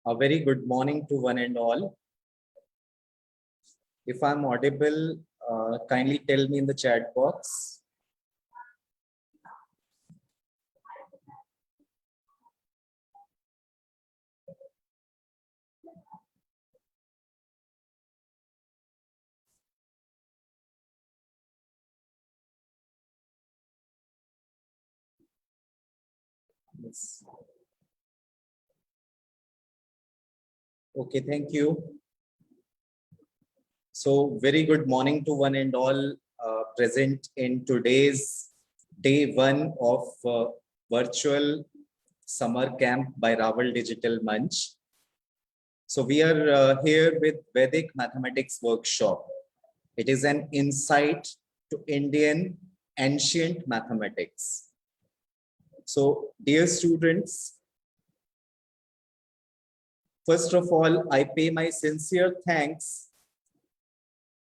A very good morning to one and all. If I'm audible, kindly tell me in the chat box. Yes. Okay, thank you. So, very good morning to one and all present in today's day one of virtual summer camp by Raval Digital Munch. So, we are here with Vedic Mathematics Workshop. It is an insight to Indian ancient mathematics. So, dear students, first of all, I pay my sincere thanks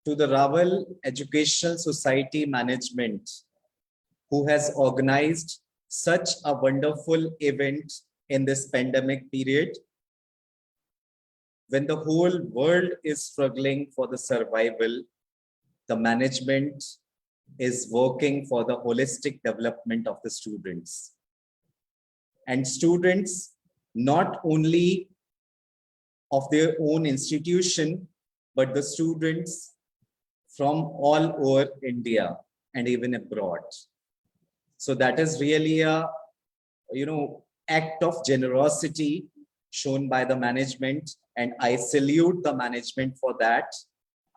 to the Raval Educational Society Management, who has organized such a wonderful event in this pandemic period, when the whole world is struggling for the survival. The management is working for the holistic development of the students. And students, not only of their own institution, but the students from all over India and even abroad. So that is really a, act of generosity shown by the management, and I salute the management for that.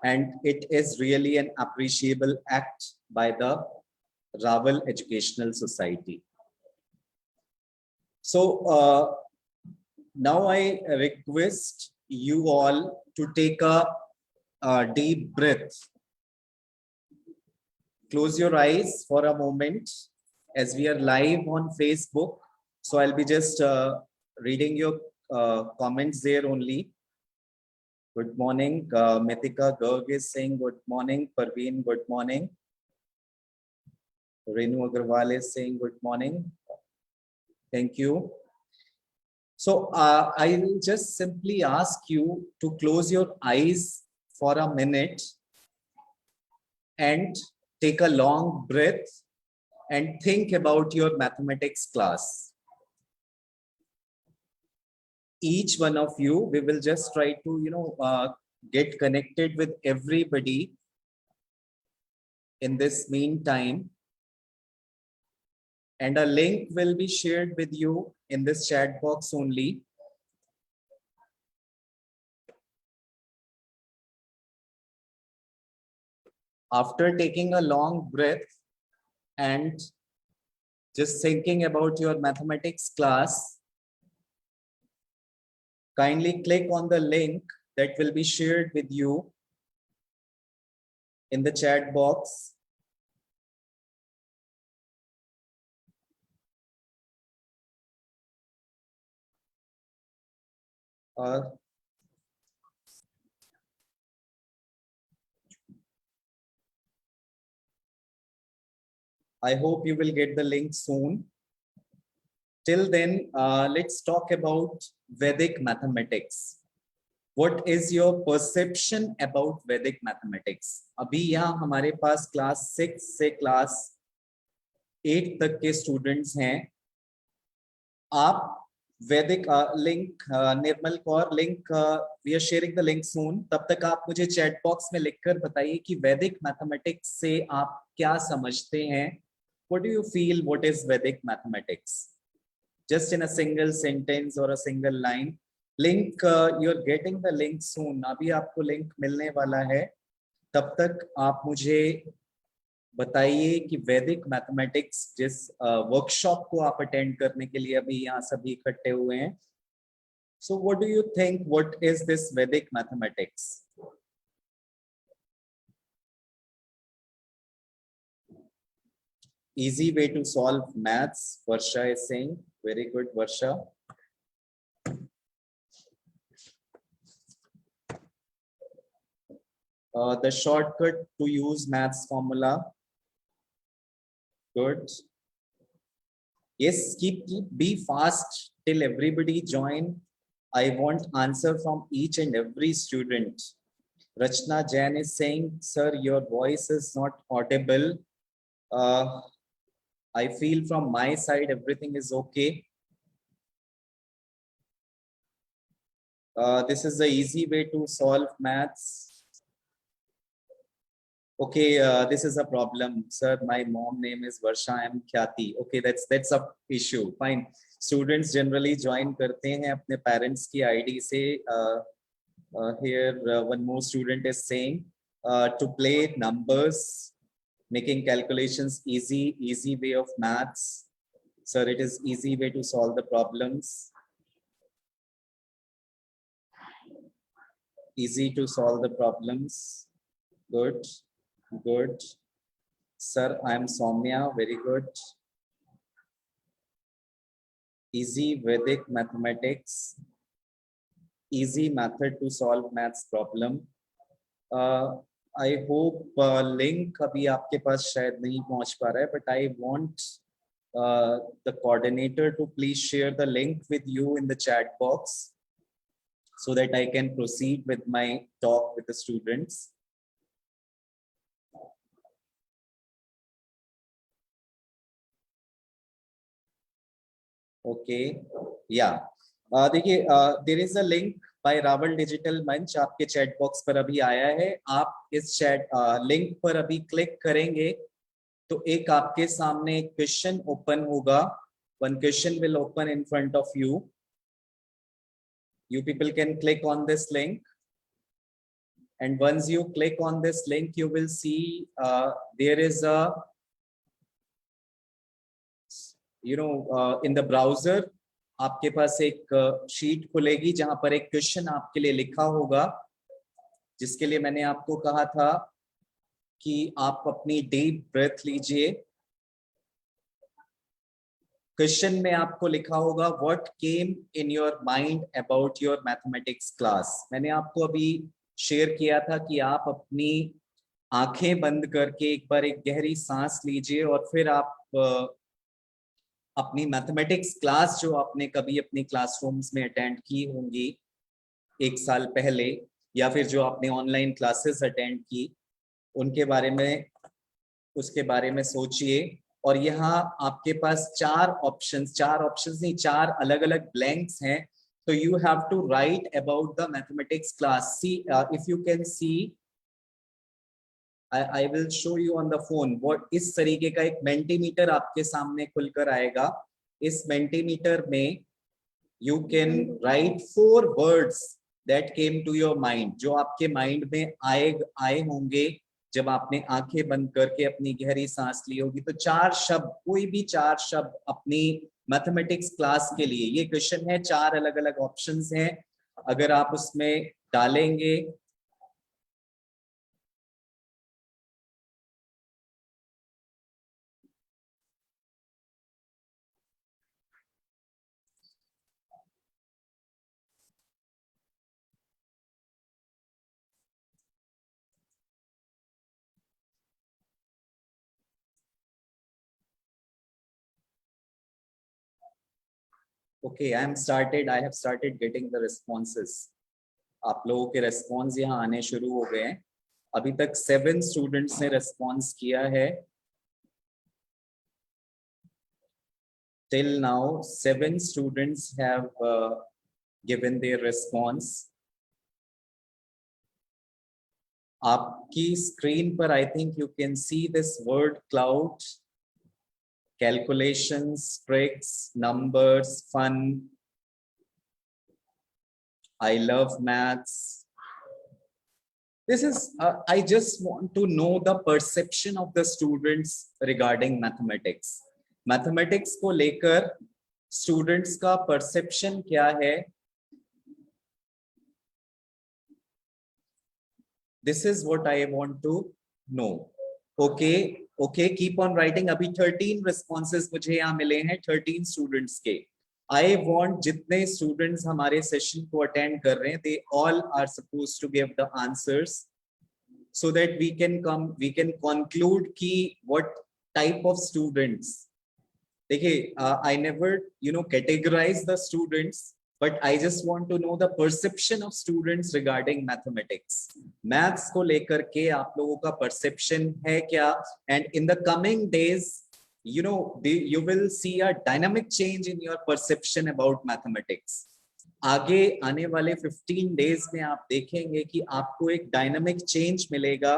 And it is really an appreciable act by the Raval Educational Society. So now I request you all to take a deep breath. Close your eyes for a moment as we are live on Facebook. So I'll be just reading your comments there only. Good morning. Mithika Garg is saying good morning. Parveen, good morning. Renu Agarwal is saying good morning. Thank you. So I'll just simply ask you to close your eyes for a minute and take a long breath and think about your mathematics class. Each one of you, we will just try to, get connected with everybody in this meantime. And a link will be shared with you in this chat box only. After taking a long breath and just thinking about your mathematics class, kindly click on the link that will be shared with you in the chat box. I hope you will get the link soon. Till then, let's talk about Vedic mathematics. What is your perception about Vedic mathematics? अभी यहाँ हमारे पास class 6 से class 8 तक के students हैं. आप Vedic link Nirmal Kaur link we are sharing the link soon. तब तक आप मुझे चैट बॉक्स में लिखकर बताइए कि वैदिक मैथमेटिक्स से आप क्या समझते हैं. What do you feel? What is Vedic mathematics? Just in a single sentence or a single line. Link, you're getting the link soon. अभी आपको लिंक मिलने वाला है. तब तक आप मुझे बताइए कि वैदिक मैथमेटिक्स जिस वर्कशॉप को आप अटेंड करने के लिए अभी यहाँ सभी इकट्ठे हुए हैं. So what do you think? What is this Vedic mathematics? Easy way to solve maths, Varsha is saying. Very good, Varsha. The shortcut to use maths formula. Good. Yes, keep be fast till everybody join. I want answer from each and every student. Rachna Jain is saying, sir, your voice is not audible. Uh, I feel from my side everything is okay. This is the easy way to solve maths. Okay, this is a problem, sir. My mom name is Varsha. I am Khyati. Okay, that's a issue. Fine. Students generally join करते हैं अपने parents की ID से. Here, one more student is saying to play numbers, making calculations easy way of maths. Sir, it is easy way to solve the problems. Easy to solve the problems. Good. Good. Sir, I am Soumya. Very good. Easy Vedic mathematics. Easy method to solve maths problem. I hope link अभी आपके पास शायद नहीं पहुंच पा रहा है, but I want the coordinator to please share the link with you in the chat box so that I can proceed with my talk with the students. Okay, yeah. देखिए, there is a link by Raval Digital Manch आपके chat box पर अभी आया है. आप इस chat link पर अभी क्लिक करेंगे तो एक आपके सामने एक क्वेश्चन ओपन होगा. One question will open in front of you. You people can click on this link, and once you click on this link, you will see there is a, in the browser आपके पास एक sheet खुलेगी जहां पर एक question आपके लिए लिखा होगा, जिसके लिए मैंने आपको कहा था कि आप अपनी डीप ब्रेथ लीजिए. क्वेश्चन में आपको लिखा होगा what came in your mind about your mathematics class. मैंने आपको अभी शेयर किया था कि आप अपनी आंखें बंद करके एक बार एक गहरी सांस लीजिए और फिर आप अपनी मैथमेटिक्स क्लास जो आपने कभी अपनी क्लासरूम्स में अटेंड की होंगी 1 साल पहले, या फिर जो आपने ऑनलाइन क्लासेस अटेंड की, उनके बारे में उसके बारे में सोचिए. और यहाँ आपके पास 4 ऑप्शंस नहीं, 4 अलग अलग ब्लैंक्स हैं. तो you have to write about the mathematics class. See if you can see, I will show you on the phone. What इस तरीके का एक मेंटीमीटर आपके सामने खुलकर आएगा. इस मेंटीमीटर में you can write 4 words that came to your mind, जो आपके माइंड में आए होंगे जब आपने आंखें बंद करके अपनी गहरी सांस ली होगी. तो 4 शब्द, कोई भी 4 शब्द अपनी मैथमेटिक्स क्लास के लिए. ये क्वेश्चन है, 4 अलग अलग ऑप्शंस हैं. अगर आप उसमें डालेंगे Okay, I have started getting the responses. आप लोगों के response यहाँ आने शुरू हो गए हैं. अभी तक 7 students ने response किया है. Till now 7 students have given their response. आपकी screen पर I think you can see this word cloud. Calculations, tricks, numbers, fun. I love maths. This is, I just want to know the perception of the students regarding mathematics. Mathematics को लेकर students का perception क्या है? This is what I want to know. Okay, keep on writing. अभी 13 responses मुझे यहाँ मिले हैं 13 students के. I want जितने students हमारे session को attend कर रहे हैं, they all are supposed to give the answers so that we can conclude कि what type of students. देखिए, I never categorize the students, but I just want to know the perception of students regarding mathematics. Maths को लेकर के आप लोगों का perception है क्या? And in the coming days, you know, you will see a dynamic change in your perception about mathematics. आगे आने वाले 15 days में आप देखेंगे कि आपको एक dynamic change मिलेगा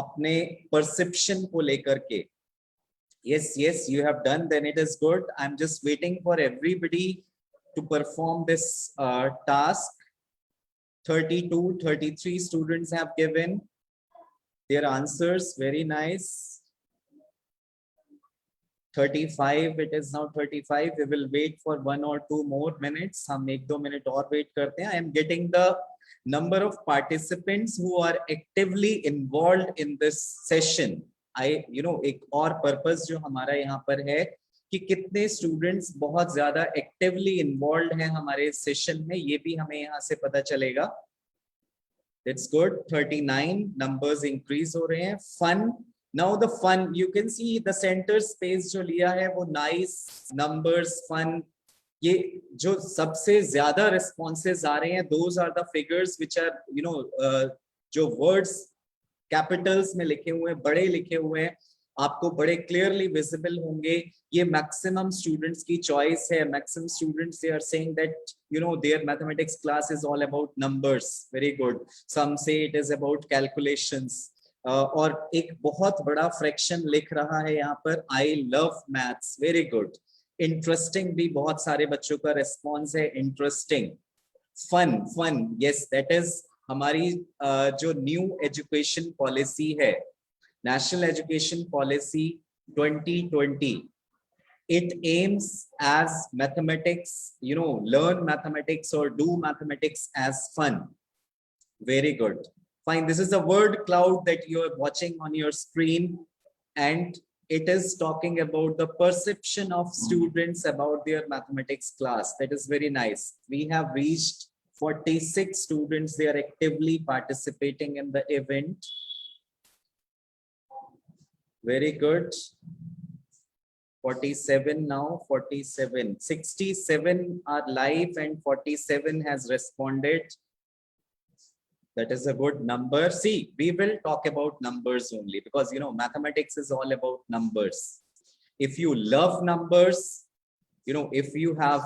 अपने perception को लेकर के. Yes, you have done, then it is good. I'm just waiting for everybody to perform this task. 32, 33 students have given their answers. Very nice. 35, it is now 35. We will wait for 1 or 2 more minutes. हम 1-2 minute और wait करते हैं. I am getting the number of participants who are actively involved in this session. एक और purpose जो हमारा यहाँ पर है कि कितने स्टूडेंट्स बहुत ज्यादा एक्टिवली इन्वॉल्व हैं हमारे सेशन में, ये भी हमें यहाँ से पता चलेगा. That's good. 39 numbers increase हो रहे हैं. Fun. Now the fun, you can see the center space जो लिया है वो nice numbers, fun. ये जो सबसे ज्यादा responses आ रहे हैं, those are the figures which are जो words कैपिटल्स में लिखे हुए हैं, बड़े लिखे हुए हैं, आपको बड़े क्लियरली विजिबल होंगे. ये मैक्सिमम स्टूडेंट्स की चॉइस है. Maximum students they are saying that their mathematics class is all about numbers. Very good. Some say it is about calculations. और एक बहुत बड़ा फ्रैक्शन लिख रहा है यहाँ पर, I love maths. Very good. Interesting भी बहुत सारे बच्चों का रिस्पॉन्स है. Interesting. Fun. Yes, that is हमारी जो न्यू एजुकेशन पॉलिसी है, national education policy 2020, it aims as mathematics, learn mathematics or do mathematics as fun. Very good. Fine. This is a word cloud that you are watching on your screen, and it is talking about the perception of students about their mathematics class. That is very nice. We have reached 46 students. They are actively participating in the event. Very good. 47 now. 47. 67 are live and 47 has responded. That is a good number. See, we will talk about numbers only because mathematics is all about numbers. If you love numbers, if you have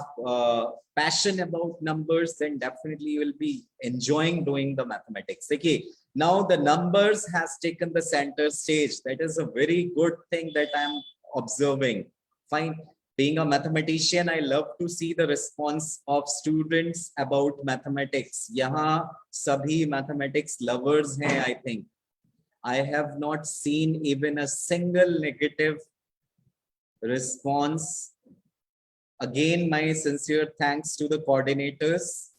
passion about numbers, then definitely you will be enjoying doing the mathematics. Okay, now the numbers has taken the center stage. That is a very good thing that I am observing. Fine. Being a mathematician, I love to see the response of students about mathematics. यहाँ सभी mathematics lovers हैं, I think. I have not seen even a single negative response. Again, my sincere thanks to the coordinators,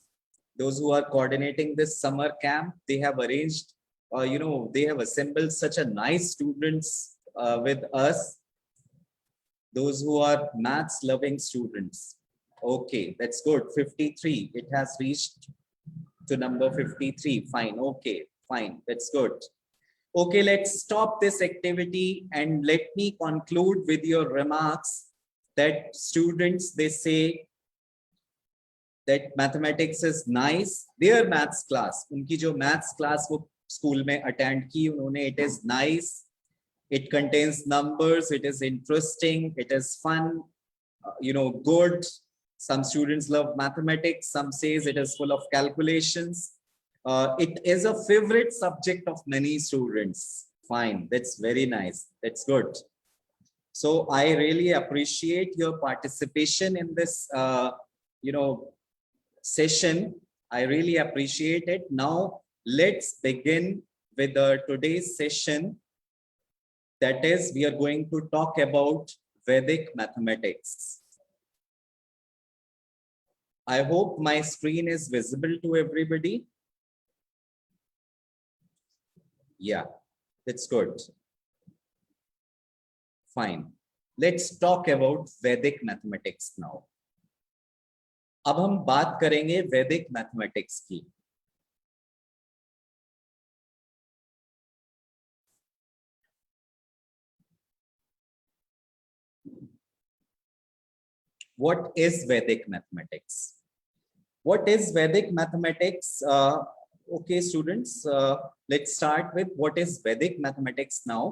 those who are coordinating this summer camp. They have arranged, they have assembled such a nice students with us. Those who are maths loving students. Okay, that's good. 53, it has reached to number 53. Fine, okay, fine, that's good. Okay, let's stop this activity and let me conclude with your remarks that students, they say that mathematics is nice. Their maths class, unki jo maths class wo school mein attend ki unhone, it is nice. It contains numbers, it is interesting, it is fun, good. Some students love mathematics, some says it is full of calculations. It is a favorite subject of many students. Fine, that's very nice, that's good. So I really appreciate your participation in this, session. I really appreciate it. Now let's begin with today's session. That is, we are going to talk about Vedic mathematics. I hope my screen is visible to everybody. Yeah, that's good. Fine. Let's talk about Vedic mathematics now. अब हम बात करेंगे Vedic mathematics की. What is Vedic mathematics? What is Vedic mathematics? Okay, students, let's start with what is Vedic mathematics now.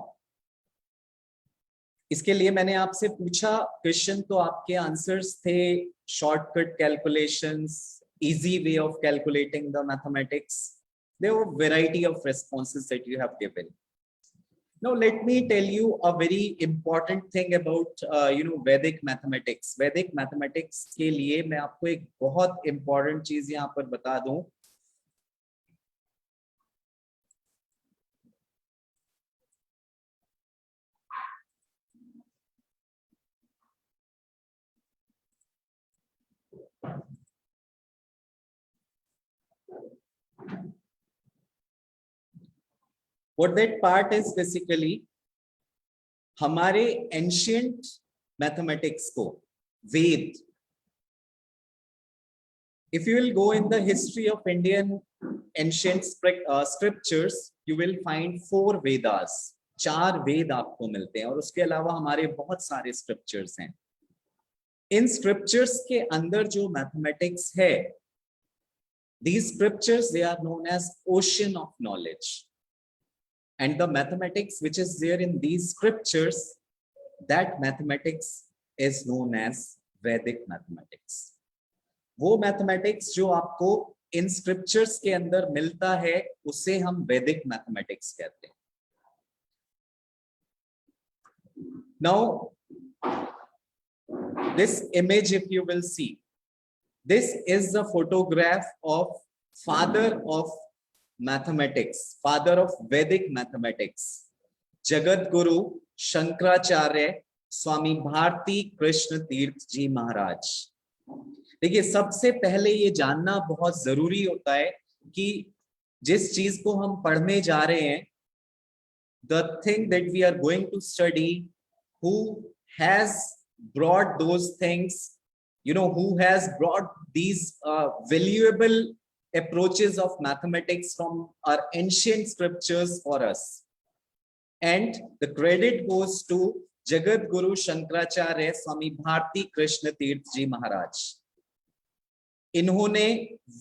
इसके लिए मैंने आपसे पूछा क्वेश्चन, तो आपके आंसर्स थे shortcut calculations, easy way of calculating the mathematics. There were variety of responses that you have given. Now let me tell you a very important thing about Vedic mathematics. Vedic mathematics के लिए मैं आपको एक बहुत important चीज यहाँ पर बता दूं. What that part is basically, हमारे ancient mathematics को वेद, if you will go in the history of Indian ancient scriptures, you will find 4 Vedas. 4 वेद आपको मिलते हैं, और उसके अलावा हमारे बहुत सारे स्क्रिप्चर्स हैं. इन स्क्रिप्चर्स के अंदर जो मैथमेटिक्स है, these scriptures, they are known as ocean of knowledge. And the mathematics which is there in these scriptures, that mathematics is known as Vedic mathematics. वो mathematics जो आपको इन scriptures के अंदर मिलता है, उसे हम Vedic mathematics कहते हैं. Now, this image, if you will see, this is the photograph of father of mathematics, father of Vedic mathematics, Jagat Guru Shankaracharya स्वामी भारती कृष्ण तीर्थ जी महाराज. देखिए, सबसे पहले ये जानना बहुत जरूरी होता है कि जिस चीज को हम पढ़ने जा रहे हैं, the thing that we are going to study, who has brought those things, who has brought these valuable approaches of mathematics from our ancient scriptures for us. And the credit goes to Jagat Guru Shankaracharya Swami Bharti Krishna Tirth Ji Maharaj. इन्होंने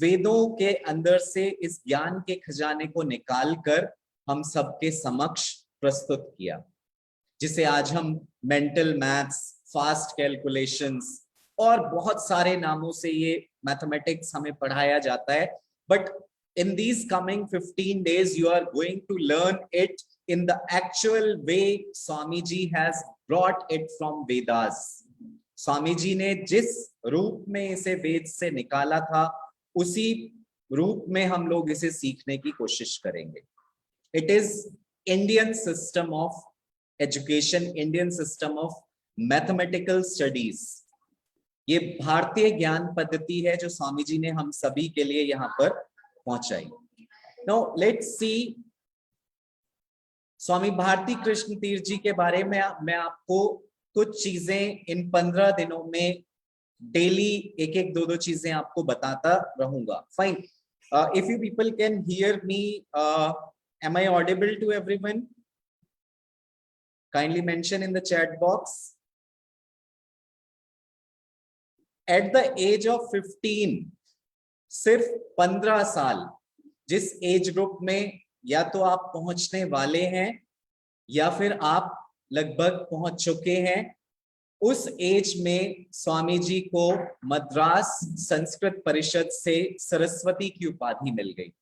वेदों के अंदर से इस ज्ञान के खजाने को निकालकर हम सबके समक्ष प्रस्तुत किया, जिसे आज हम मेंटल मैथ्स, फास्ट कैलकुलेशंस और बहुत सारे नामों से ये मैथमेटिक्स हमें पढ़ाया जाता है. But in these coming 15 days, you are going to learn it in the actual way Swami Ji has brought it from Vedas. स्वामी जी ने जिस रूप में इसे वेद से निकाला था, उसी रूप में हम लोग इसे सीखने की कोशिश करेंगे. It is Indian system of education, Indian system of mathematical studies. ये भारतीय ज्ञान पद्धति है जो स्वामी जी ने हम सभी के लिए यहाँ पर पहुंचाई. Now let's see, स्वामी भारती कृष्ण तीर्थ जी के बारे में मैं आपको कुछ चीजें इन 15 दिनों में डेली एक दो चीजें आपको बताता रहूंगा. Fine. If you people can hear me, am I audible to everyone? Kindly mention in the chat box. At the age of 15, सिर्फ 15 साल, जिस एज ग्रुप में या तो आप पहुंचने वाले हैं या फिर आप लगभग पहुंच चुके हैं, उस एज में स्वामी जी को मद्रास संस्कृत परिषद से सरस्वती की उपाधि मिल गई.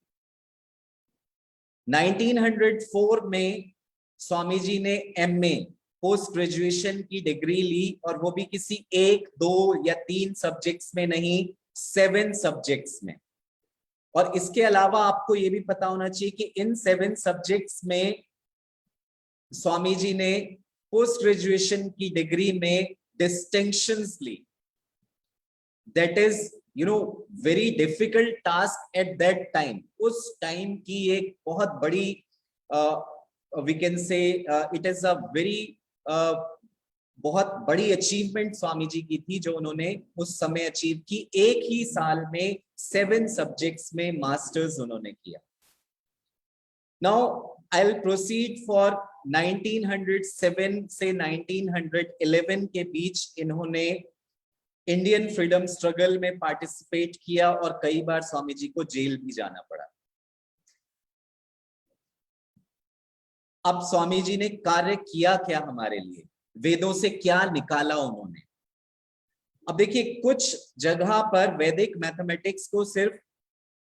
1904 में स्वामी जी ने एमए पोस्ट ग्रेजुएशन की डिग्री ली, और वो भी किसी 1, 2 या 3 सब्जेक्ट्स में नहीं, 7 सब्जेक्ट्स में. और इसके अलावा आपको ये भी पता होना चाहिए कि इन 7 सब्जेक्ट्स में स्वामी जी ने पोस्ट ग्रेजुएशन की डिग्री में डिस्टिंक्शंस ली. That is very difficult task at that time. उस टाइम की एक बहुत बड़ी we can say it is a very बहुत बड़ी अचीवमेंट स्वामी जी की थी, जो उन्होंने उस समय अचीव की. एक ही साल में 7 सब्जेक्ट्स में मास्टर्स उन्होंने किया. Now I will proceed for 1907 से 1911 के बीच इन्होंने इंडियन फ्रीडम स्ट्रगल में पार्टिसिपेट किया और कई बार स्वामी जी को जेल भी जाना पड़ा। अब स्वामी जी ने कार्य किया क्या हमारे लिए, वेदों से क्या निकाला उन्होंने। अब देखिए, कुछ जगह पर वैदिक मैथमेटिक्स को सिर्फ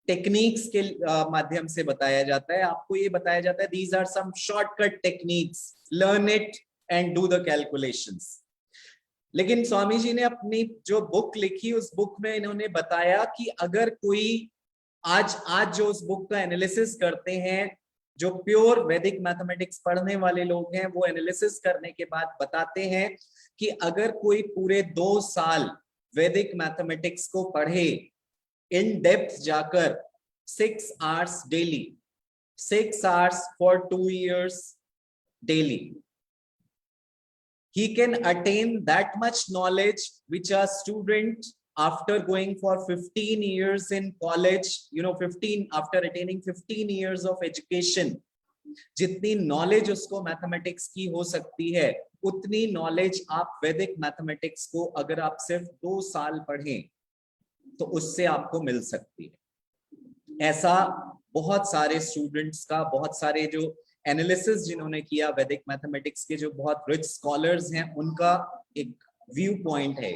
टेक्निक्स के माध्यम से बताया जाता है। आपको ये बताया जाता है these are some shortcut techniques, learn it and do the calculations. लेकिन स्वामी जी ने अपनी जो बुक लिखी, उस बुक में इन्होंने बताया कि अगर कोई आज जो उस बुक का एनालिसिस करते हैं, जो प्योर वैदिक मैथमेटिक्स पढ़ने वाले लोग हैं, वो एनालिसिस करने के बाद बताते हैं कि अगर कोई पूरे 2 साल वैदिक मैथमेटिक्स को पढ़े, इन डेप्थ जाकर 6 hours daily, 6 hours for 2 years daily, he can attain that much knowledge which a student after going for 15 years in college, 15 after attaining 15 years of education, जितनी नॉलेज उसको मैथमेटिक्स की हो सकती है, उतनी नॉलेज आप वैदिक मैथमेटिक्स को अगर आप सिर्फ 2 साल पढ़ें तो उससे आपको मिल सकती है। ऐसा बहुत सारे स्टूडेंट्स का, बहुत सारे जो एनालिसिस जिन्होंने किया वैदिक मैथमेटिक्स के, जो बहुत रिच स्कॉलर्स हैं, उनका एक व्यू पॉइंट है।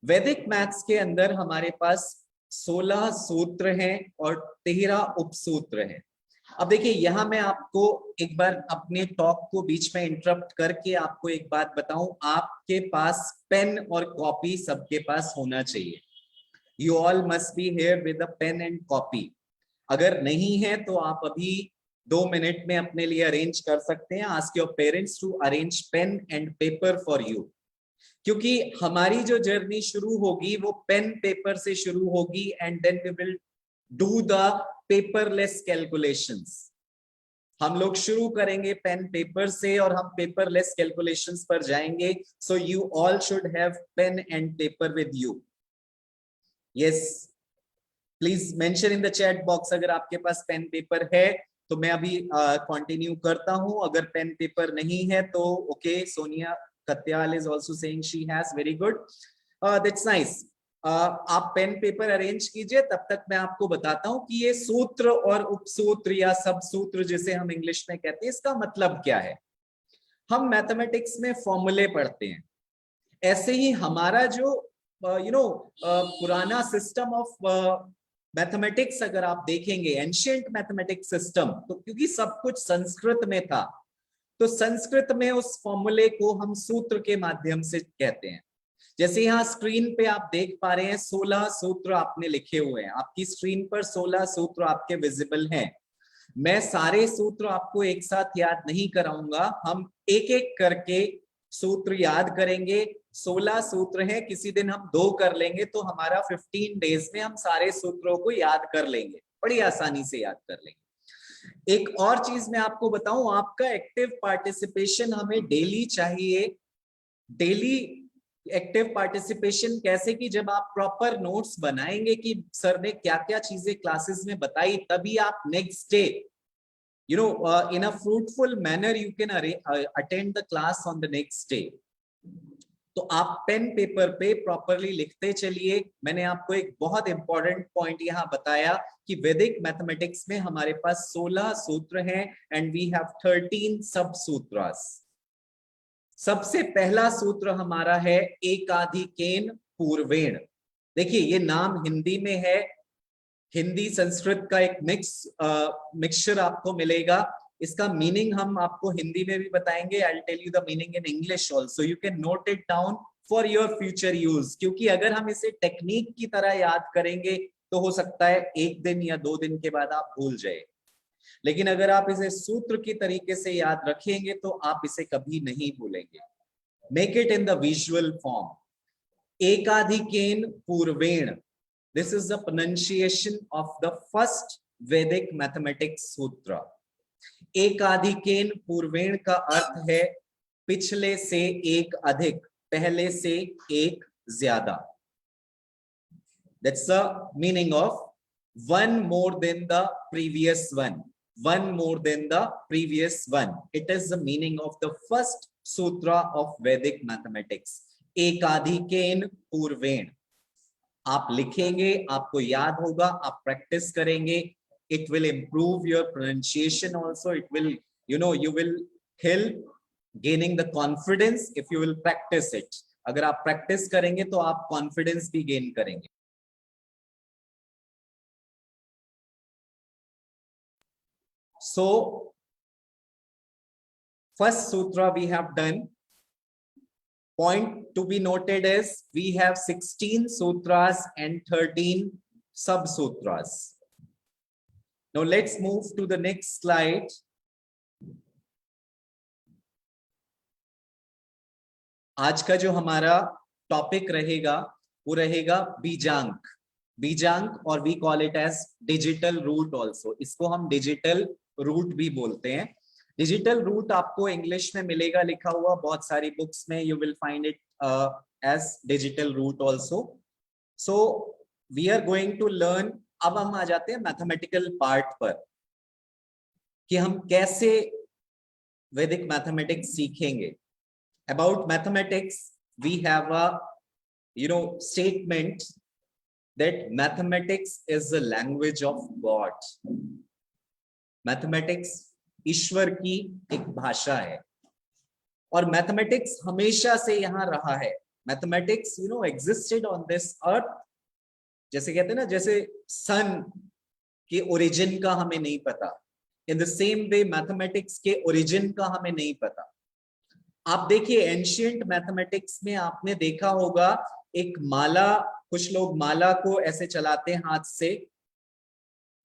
वैदिक मैथ्स के अंदर हमारे पास 16 सूत्र हैं और 13 उपसूत्र हैं। अब देखिए, यहां मैं आपको एक बार अपने टॉक को बीच में इंटरप्ट करके आपको एक बात बताऊं, आपके पास पेन और कॉपी सबके पास होना चाहिए। You all must be here with a pen and copy. अगर नहीं है तो आप अभी 2 मिनट में अपने लिए अरेंज कर सकते हैं। Ask your parents to arrange pen and paper for you. क्योंकि हमारी जो जर्नी शुरू होगी वो पेन पेपर से शुरू होगी, and then we will do the paperless calculations. हम लोग शुरू करेंगे पेन पेपर से और हम पेपरलेस कैलकुलेशंस पर जाएंगे। So you all should have pen and paper with you. Yes, please mention in the chat box अगर आपके पास पेन पेपर है तो मैं अभी कंटिन्यू करता हूं। अगर पेन पेपर नहीं है तो okay, Sonia Katyal is also saying she has, very good, that's nice. आप पेन पेपर अरेंज कीजिए, तब तक मैं आपको बताता हूं कि ये सूत्र और उपसूत्र या सब सूत्र जिसे हम इंग्लिश में कहते हैं, इसका मतलब क्या है। हम मैथमेटिक्स में फॉर्मूले पढ़ते हैं, ऐसे ही हमारा जो पुराना सिस्टम ऑफ मैथमेटिक्स अगर आप देखेंगे, एंशिएंट मैथमेटिक्स सिस्टम, तो क्योंकि सब कुछ संस्कृत में था, तो संस्कृत में उस फॉर्मूले को हम सूत्र के माध्यम से कहते हैं। जैसे यहाँ स्क्रीन पे आप देख पा रहे हैं 16 सूत्र आपने लिखे हुए हैं, आपकी स्क्रीन पर 16 सूत्र आपके विजिबल हैं। मैं सारे सूत्र आपको एक साथ याद नहीं कराऊंगा, हम एक एक करके सूत्र याद करेंगे। 16 सूत्र हैं, किसी दिन हम 2 कर लेंगे तो हमारा 15 डेज में हम सारे सूत्रों को याद कर लेंगे, बड़ी आसानी से याद कर लेंगे। एक और चीज मैं आपको बताऊं, आपका एक्टिव पार्टिसिपेशन हमें डेली चाहिए। डेली एक्टिव पार्टिसिपेशन कैसे, कि जब आप प्रॉपर नोट्स बनाएंगे कि सर ने क्या क्या चीजें क्लासेस में बताई, तभी आप next day in a fruitful manner you can attend the class on the next day. तो आप पेन पेपर पे प्रॉपरली लिखते चलिए। मैंने आपको एक बहुत इंपॉर्टेंट पॉइंट यहाँ बताया कि वैदिक मैथमेटिक्स में हमारे पास 16 सूत्र हैं एंड वी हैव 13 सब सूत्रास। सबसे पहला सूत्र हमारा है एकाधिकेन पूर्वेण। देखिए, ये नाम हिंदी में है, हिंदी संस्कृत का एक मिक्सचर आपको मिलेगा। इसका मीनिंग हम आपको हिंदी में भी बताएंगे। I will tell you the meaning in English also, you can note it down for your future use. क्योंकि अगर हम इसे टेक्निक की तरह याद करेंगे तो हो सकता है 1 दिन या 2 दिन के बाद आप भूल जाए, लेकिन अगर आप इसे सूत्र की तरीके से याद रखेंगे तो आप इसे कभी नहीं भूलेंगे। Make it in the visual form. एकाधिकेन पूर्वेण, this is the pronunciation of the first Vedic mathematics सूत्र। एकाधिकेन पूर्वेण का अर्थ है पिछले से एक अधिक, पहले से एक ज्यादा। That's the meaning of one more than the previous one. One more than the previous one. It is the meaning of the first sutra of Vedic mathematics. एकाधिकेन पूर्वेण। आप लिखेंगे, आपको याद होगा, आप प्रैक्टिस करेंगे, it will improve your pronunciation also. It will, you will help gaining the confidence if you will practice it. अगर आप practice करेंगे तो आप कॉन्फिडेंस भी गेन करेंगे. So first sutra we have done. Point to be noted is we have 16 sutras and 13 sub sutras. Now let's move to the next slide. आज का जो हमारा टॉपिक रहेगा वो रहेगा बीजांक. बीजांक और we call it as digital root also. इसको हम डिजिटल रूट भी बोलते हैं. डिजिटल रूट आपको इंग्लिश में मिलेगा लिखा हुआ बहुत सारी बुक्स में. You will find it as digital root also. So we are going to learn. अब हम आ जाते हैं मैथमेटिकल पार्ट पर कि हम कैसे वैदिक मैथमेटिक्स सीखेंगे. About mathematics, we have a statement that mathematics is the language of God. Mathematics ईश्वर की एक भाषा है और मैथमेटिक्स हमेशा से यहाँ रहा है. Mathematics existed on this earth. जैसे कहते हैं ना, जैसे सन के ओरिजिन का हमें नहीं पता, in the same way mathematics के ओरिजिन का हमें नहीं पता. आप देखिए एंशियंट मैथमेटिक्स में आपने देखा होगा एक माला, कुछ लोग माला को ऐसे चलाते हैं हाथ से,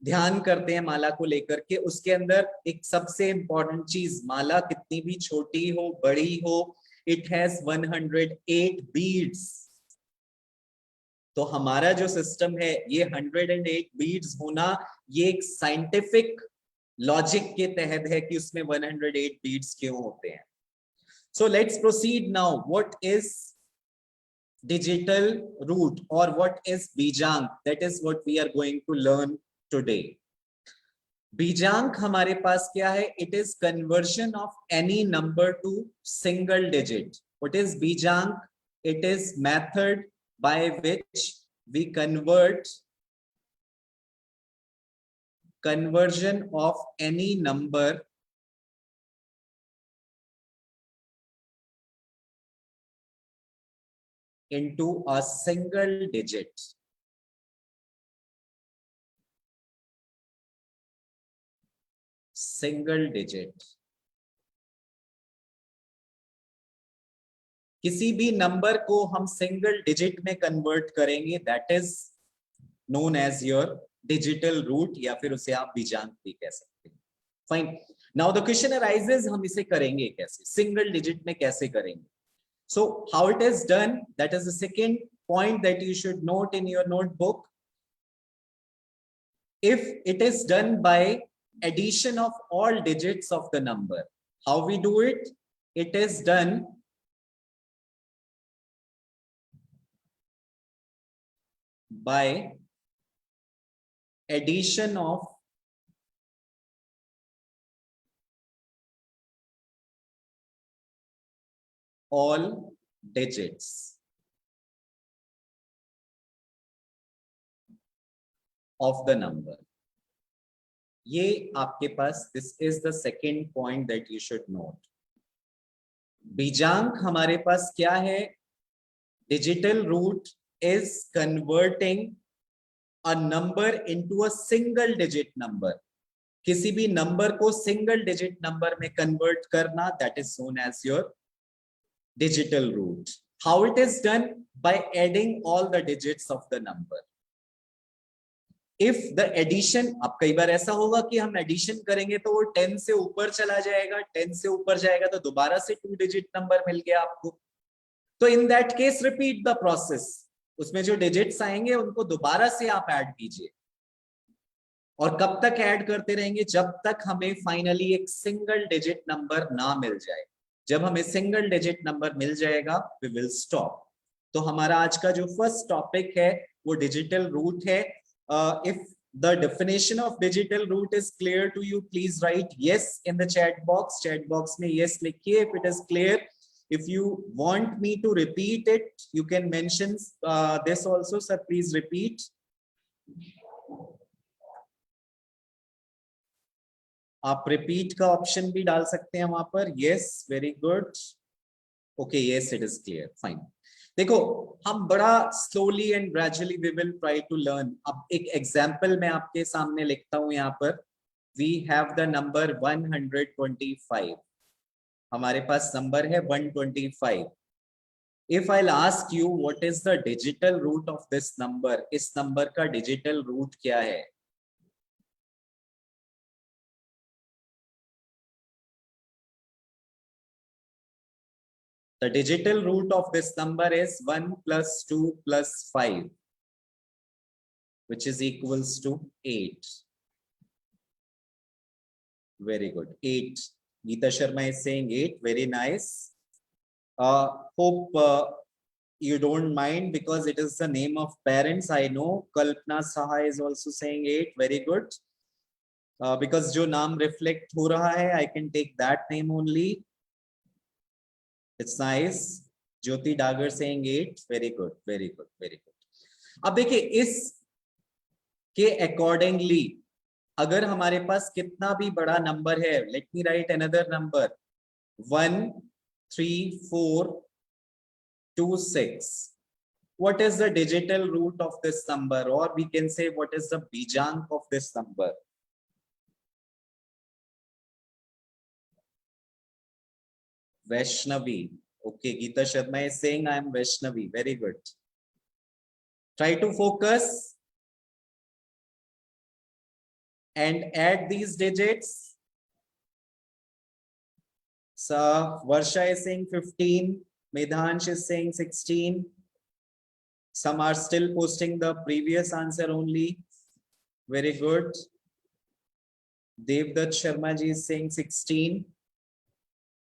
ध्यान करते हैं माला को लेकर के. उसके अंदर एक सबसे इंपॉर्टेंट चीज, माला कितनी भी छोटी हो बड़ी हो, इट हैज 108 बीड्स. तो हमारा जो सिस्टम है ये 108 बीड्स होना, ये एक साइंटिफिक लॉजिक के तहत है कि उसमें 108 बीड्स क्यों होते हैं. So let's proceed now. What is digital root or what is Bijank? That is what we are going to learn today. Bijank हमारे पास क्या है? It is conversion of any number to single digit. What is Bijank? It is method by which we conversion of any number into a single digit. Single digit. किसी भी number को हम single digit में convert करेंगे, that is known as your digital root, या फिर उसे आप बीजांक भी कह सकते हैं. Fine. Now the question arises, हम इसे करेंगे कैसे, सिंगल डिजिट में कैसे करेंगे. So how it is done, that is the second point that you should note in your notebook. If it is done by addition of all digits of the number, how we do it? It is done by addition of all digits of the number. ये आपके पास, this is the second point that you should note. बीजांक हमारे पास क्या है? Digital root is converting a number into a single digit number. किसी भी number को single digit number में convert करना, that is known as your digital root. How it is done? By adding all the digits of the number. If the addition, अब कई बार ऐसा होगा कि हम एडिशन करेंगे तो वो 10 से ऊपर चला जाएगा, 10 से ऊपर जाएगा तो दोबारा से 2 डिजिट नंबर मिल गया आपको. तो in that case repeat the process. उसमें जो डिजिट्स आएंगे उनको दोबारा से आप ऐड कीजिए. और कब तक ऐड करते रहेंगे? जब तक हमें फाइनली एक सिंगल डिजिट नंबर ना मिल जाए. जब हमें सिंगल डिजिट नंबर मिल जाएगा, वी विल स्टॉप. तो हमारा आज का जो फर्स्ट टॉपिक है वो डिजिटल रूट है. If the definition of digital root is clear to you, please write yes in the chat box. Chat box में यस लिखिए if it is clear. If you want me to repeat it, you can mention this also, sir. Please repeat. आप repeat का option भी डाल सकते हैं वहां पर. Yes, very good. Okay, yes, it is clear. Fine. देखो, हम बड़ा slowly and gradually we will try to learn. अब एक example मैं आपके सामने लिखता हूं यहाँ पर. We have the number 125. हमारे पास नंबर है 125. If I'll ask you what is the digital root of this number, इस नंबर का digital root क्या है? The digital root of this number is 1 plus 2 plus 5, which is equals to 8. Very good. 8. Geeta Sharma is saying 8. Very nice. Hope you don't mind because it is the name of parents. I know Kalpana Saha is also saying 8. Very good. Because जो नाम reflect हो रहा है, I can take that name only. It's nice. Jyoti Dagar saying 8. Very good. Very good. Very good. अब देखिए इस के accordingly अगर हमारे पास कितना भी बड़ा नंबर है, let me write another number. 1, 3, 4, 2, 6. What is the digital root of this number, or we can say what is the bijank of this number? Vaishnavi. Okay, Geeta Sharma is saying I am Vaishnavi. Very good. Try to focus and add these digits. So Varsha is saying 15. Medhansh is saying 16. Some are still posting the previous answer only. Very good. Devdutt Sharma ji is saying 16.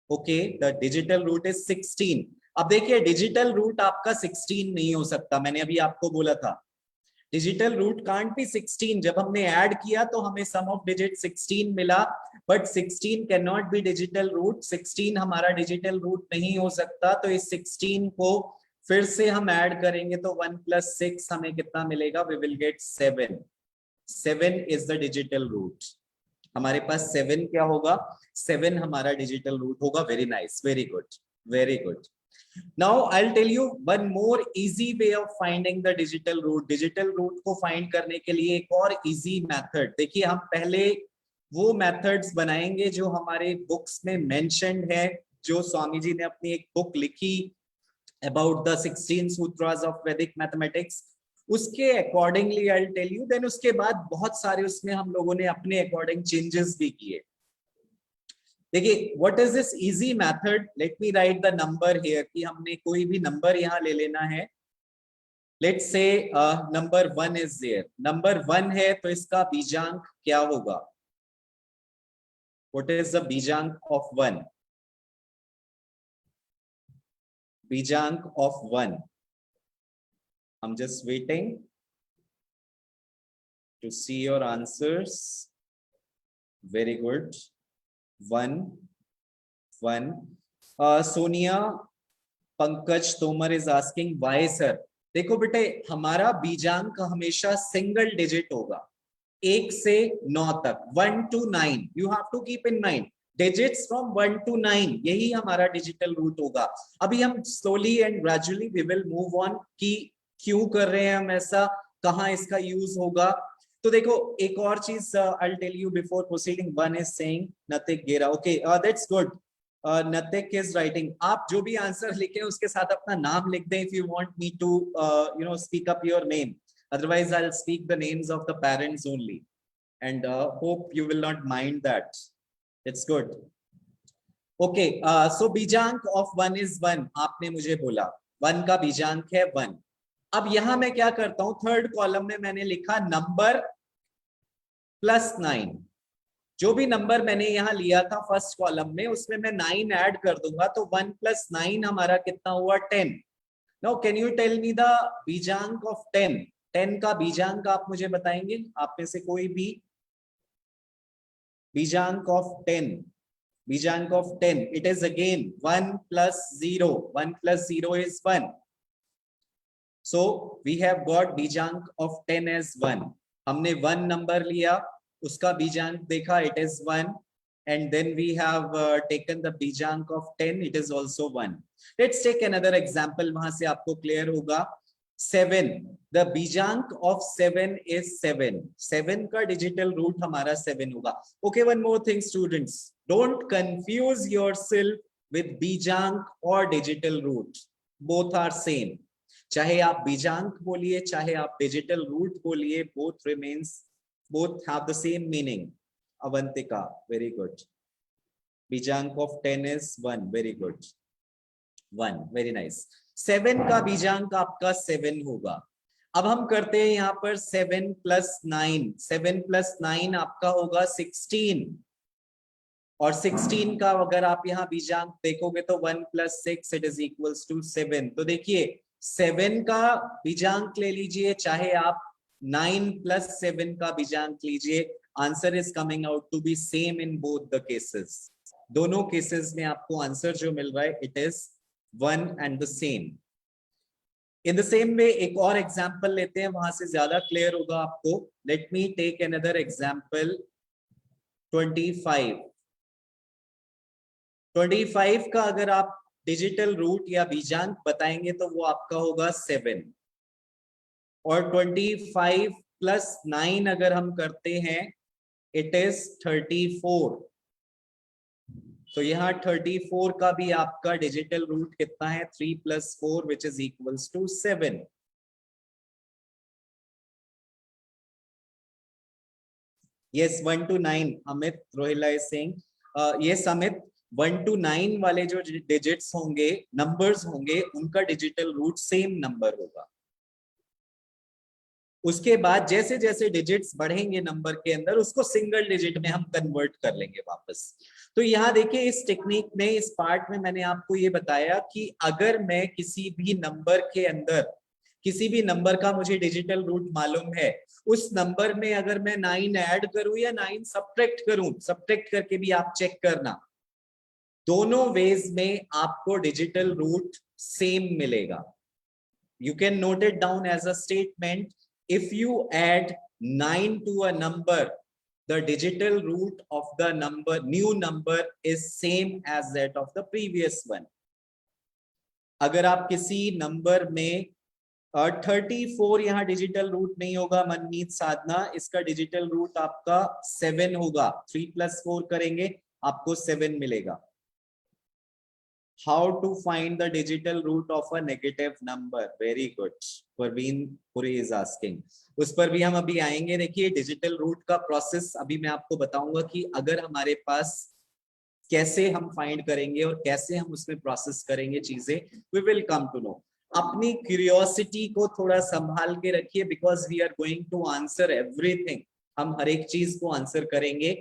Okay, the digital root is 16. अब देखिए digital root आपका 16 नहीं हो सकता. मैंने अभी आपको बोला था डिजिटल रूट कांट बी 16. जब हमने ऐड किया तो हमें सम ऑफ डिजिट 16 मिला, but 16 can not be digital root. 16 हमारा डिजिटल रूट नहीं हो सकता. तो इस 16 को फिर से हम ऐड करेंगे तो 1 + 6 हमें कितना मिलेगा? We will get 7. 7 is the digital root. हमारे पास 7 क्या होगा? 7 हमारा डिजिटल रूट होगा. Very nice. Very good. Very good. Now I'll tell you one more easy way of finding the digital root. Digital root को find करने के लिए एक और easy method. देखिए हम पहले वो methods बनाएंगे जो हमारे books में mentioned है, जो स्वामी जी ने अपनी एक book लिखी about the 16 sutras of Vedic mathematics. उसके accordingly I'll tell you. Then उसके बाद बहुत सारे उसमें हम लोगों ने अपने according changes भी किए. देखिए what is this easy method? Let me write the number here कि हमने कोई भी नंबर यहाँ ले लेना है. Let's say number 1 is there. Number 1 है तो इसका बीजांक क्या होगा? What is the बीजांक of 1? बीजांक of 1. I'm just waiting to see your answers. Very good. 1, 1. Sonia Pankaj Tomar is asking why sir. देखो बेटे हमारा बीजांक हमेशा सिंगल डिजिट होगा 1 से 9 तक. 1 to 9. You have to keep in mind digits from 1 to 9. यही हमारा digital root होगा. अभी हम slowly and gradually we will move on कि क्यों कर रहे हैं हम ऐसा, कहाँ इसका यूज होगा. तो देखो एक और चीज I'll tell you before proceeding. One is saying Natik Gera. Okay, that's good. Natik is writing. आप जो भी आंसर लिखें उसके साथ अपना नाम लिख दें if you want me to speak up your name. Otherwise I'll speak the names of the parents only, and hope you will not mind that. It's good. Okay, so बीजांक of 1 is 1. आपने मुझे बोला 1 का बीजांक है 1. अब यहां मैं क्या करता हूं, थर्ड कॉलम में मैंने लिखा नंबर +9. जो भी नंबर मैंने यहां लिया था फर्स्ट कॉलम में उसमें मैं 9 ऐड कर दूंगा तो 1 + 9 हमारा कितना हुआ? 10. Now can you tell me the beejank of 10? 10 का बीजांक आप मुझे बताएंगे? आप में से कोई भी बीजांक of 10? Bijank of 10, it is again 1 plus 0. 1 plus 0 is 1. So we have got Bijank of 10 as 1. हमने 1 number लिया, उसका Bijank देखा, it is 1. And then we have taken the Bijank of 10, it is also 1. Let's take another example, वहां से आपको clear होगा. 7, the Bijank of 7 is 7. 7 का digital root हमारा 7 होगा. Okay, one more thing students, don't confuse yourself with Bijank or digital root. Both are same. चाहे आप Bijank बोलिए, चाहे आप digital root बोलिए, both have the same meaning. Avantika, very good. Bijank of 10 is 1, very good. 1, very nice. 7 का Bijank आपका 7 होगा. अब हम करते हैं यहाँ पर 7 plus 9. 7 plus 9 आपका होगा 16. और 16 का अगर आप यहाँ Bijank देखोगे तो 1 plus 6 it is equals to 7. तो देखिए 7 का Bijank ले लीजिए, चाहे आप 9 plus 7 का Bijank लीजिए, answer is coming out to be same in both the cases. दोनों केसेस में आपको आंसर जो मिल रहा है it is 1 and the same. In the same way एक और एग्जांपल लेते हैं, वहां से ज्यादा क्लियर होगा आपको. Let me take another example. 25. 25 का अगर आप डिजिटल रूट या Bijank बताएंगे तो वो आपका होगा 7. और 25 प्लस 9 अगर हम करते हैं इट इज 34. तो यहाँ 34 का भी आपका डिजिटल रूट कितना है? 3 plus 4 which is equals to 7. Yes, 1 to 9. Amit Rohila is saying yes Amit, 1 to 9 वाले जो डिजिट्स होंगे, नंबर्स होंगे, उनका डिजिटल रूट सेम नंबर होगा. उसके बाद जैसे जैसे डिजिट्स बढ़ेंगे नंबर के अंदर, उसको सिंगल डिजिट में हम कन्वर्ट कर लेंगे वापस. तो यहाँ देखिए इस टेक्निक में, इस पार्ट में मैंने आपको ये बताया कि अगर मैं किसी भी नंबर के अंदर, किसी भी नंबर का मुझे डिजिटल रूट मालूम है, उस नंबर में अगर मैं 9 ऐड करूं या 9 सब्ट्रैक्ट करूं, सब्ट्रैक्ट करके भी आप चेक करना, दोनों वेज में आपको डिजिटल रूट सेम मिलेगा. You can note it down as a statement. If you add 9 to a number, the digital root of the number, new number is same as that of the previous one. अगर आप किसी number में 34 यहाँ digital root नहीं होगा मनमीत साधना, इसका digital root आपका 7 होगा. 3 plus 4 करेंगे आपको 7 मिलेगा. How to find the digital root of a negative number? Very good. Parveen Puri is asking. उस पर भी हम अभी आएंगे. देखिए डिजिटल रूट का प्रोसेस अभी मैं आपको बताऊंगा कि अगर हमारे पास कैसे हम फाइंड करेंगे और कैसे हम उसमें प्रोसेस करेंगे चीजें. We will come to know. अपनी क्यूरियोसिटी को थोड़ा संभाल के रखिए, because we are going to answer everything. हम हर एक चीज को आंसर करेंगे.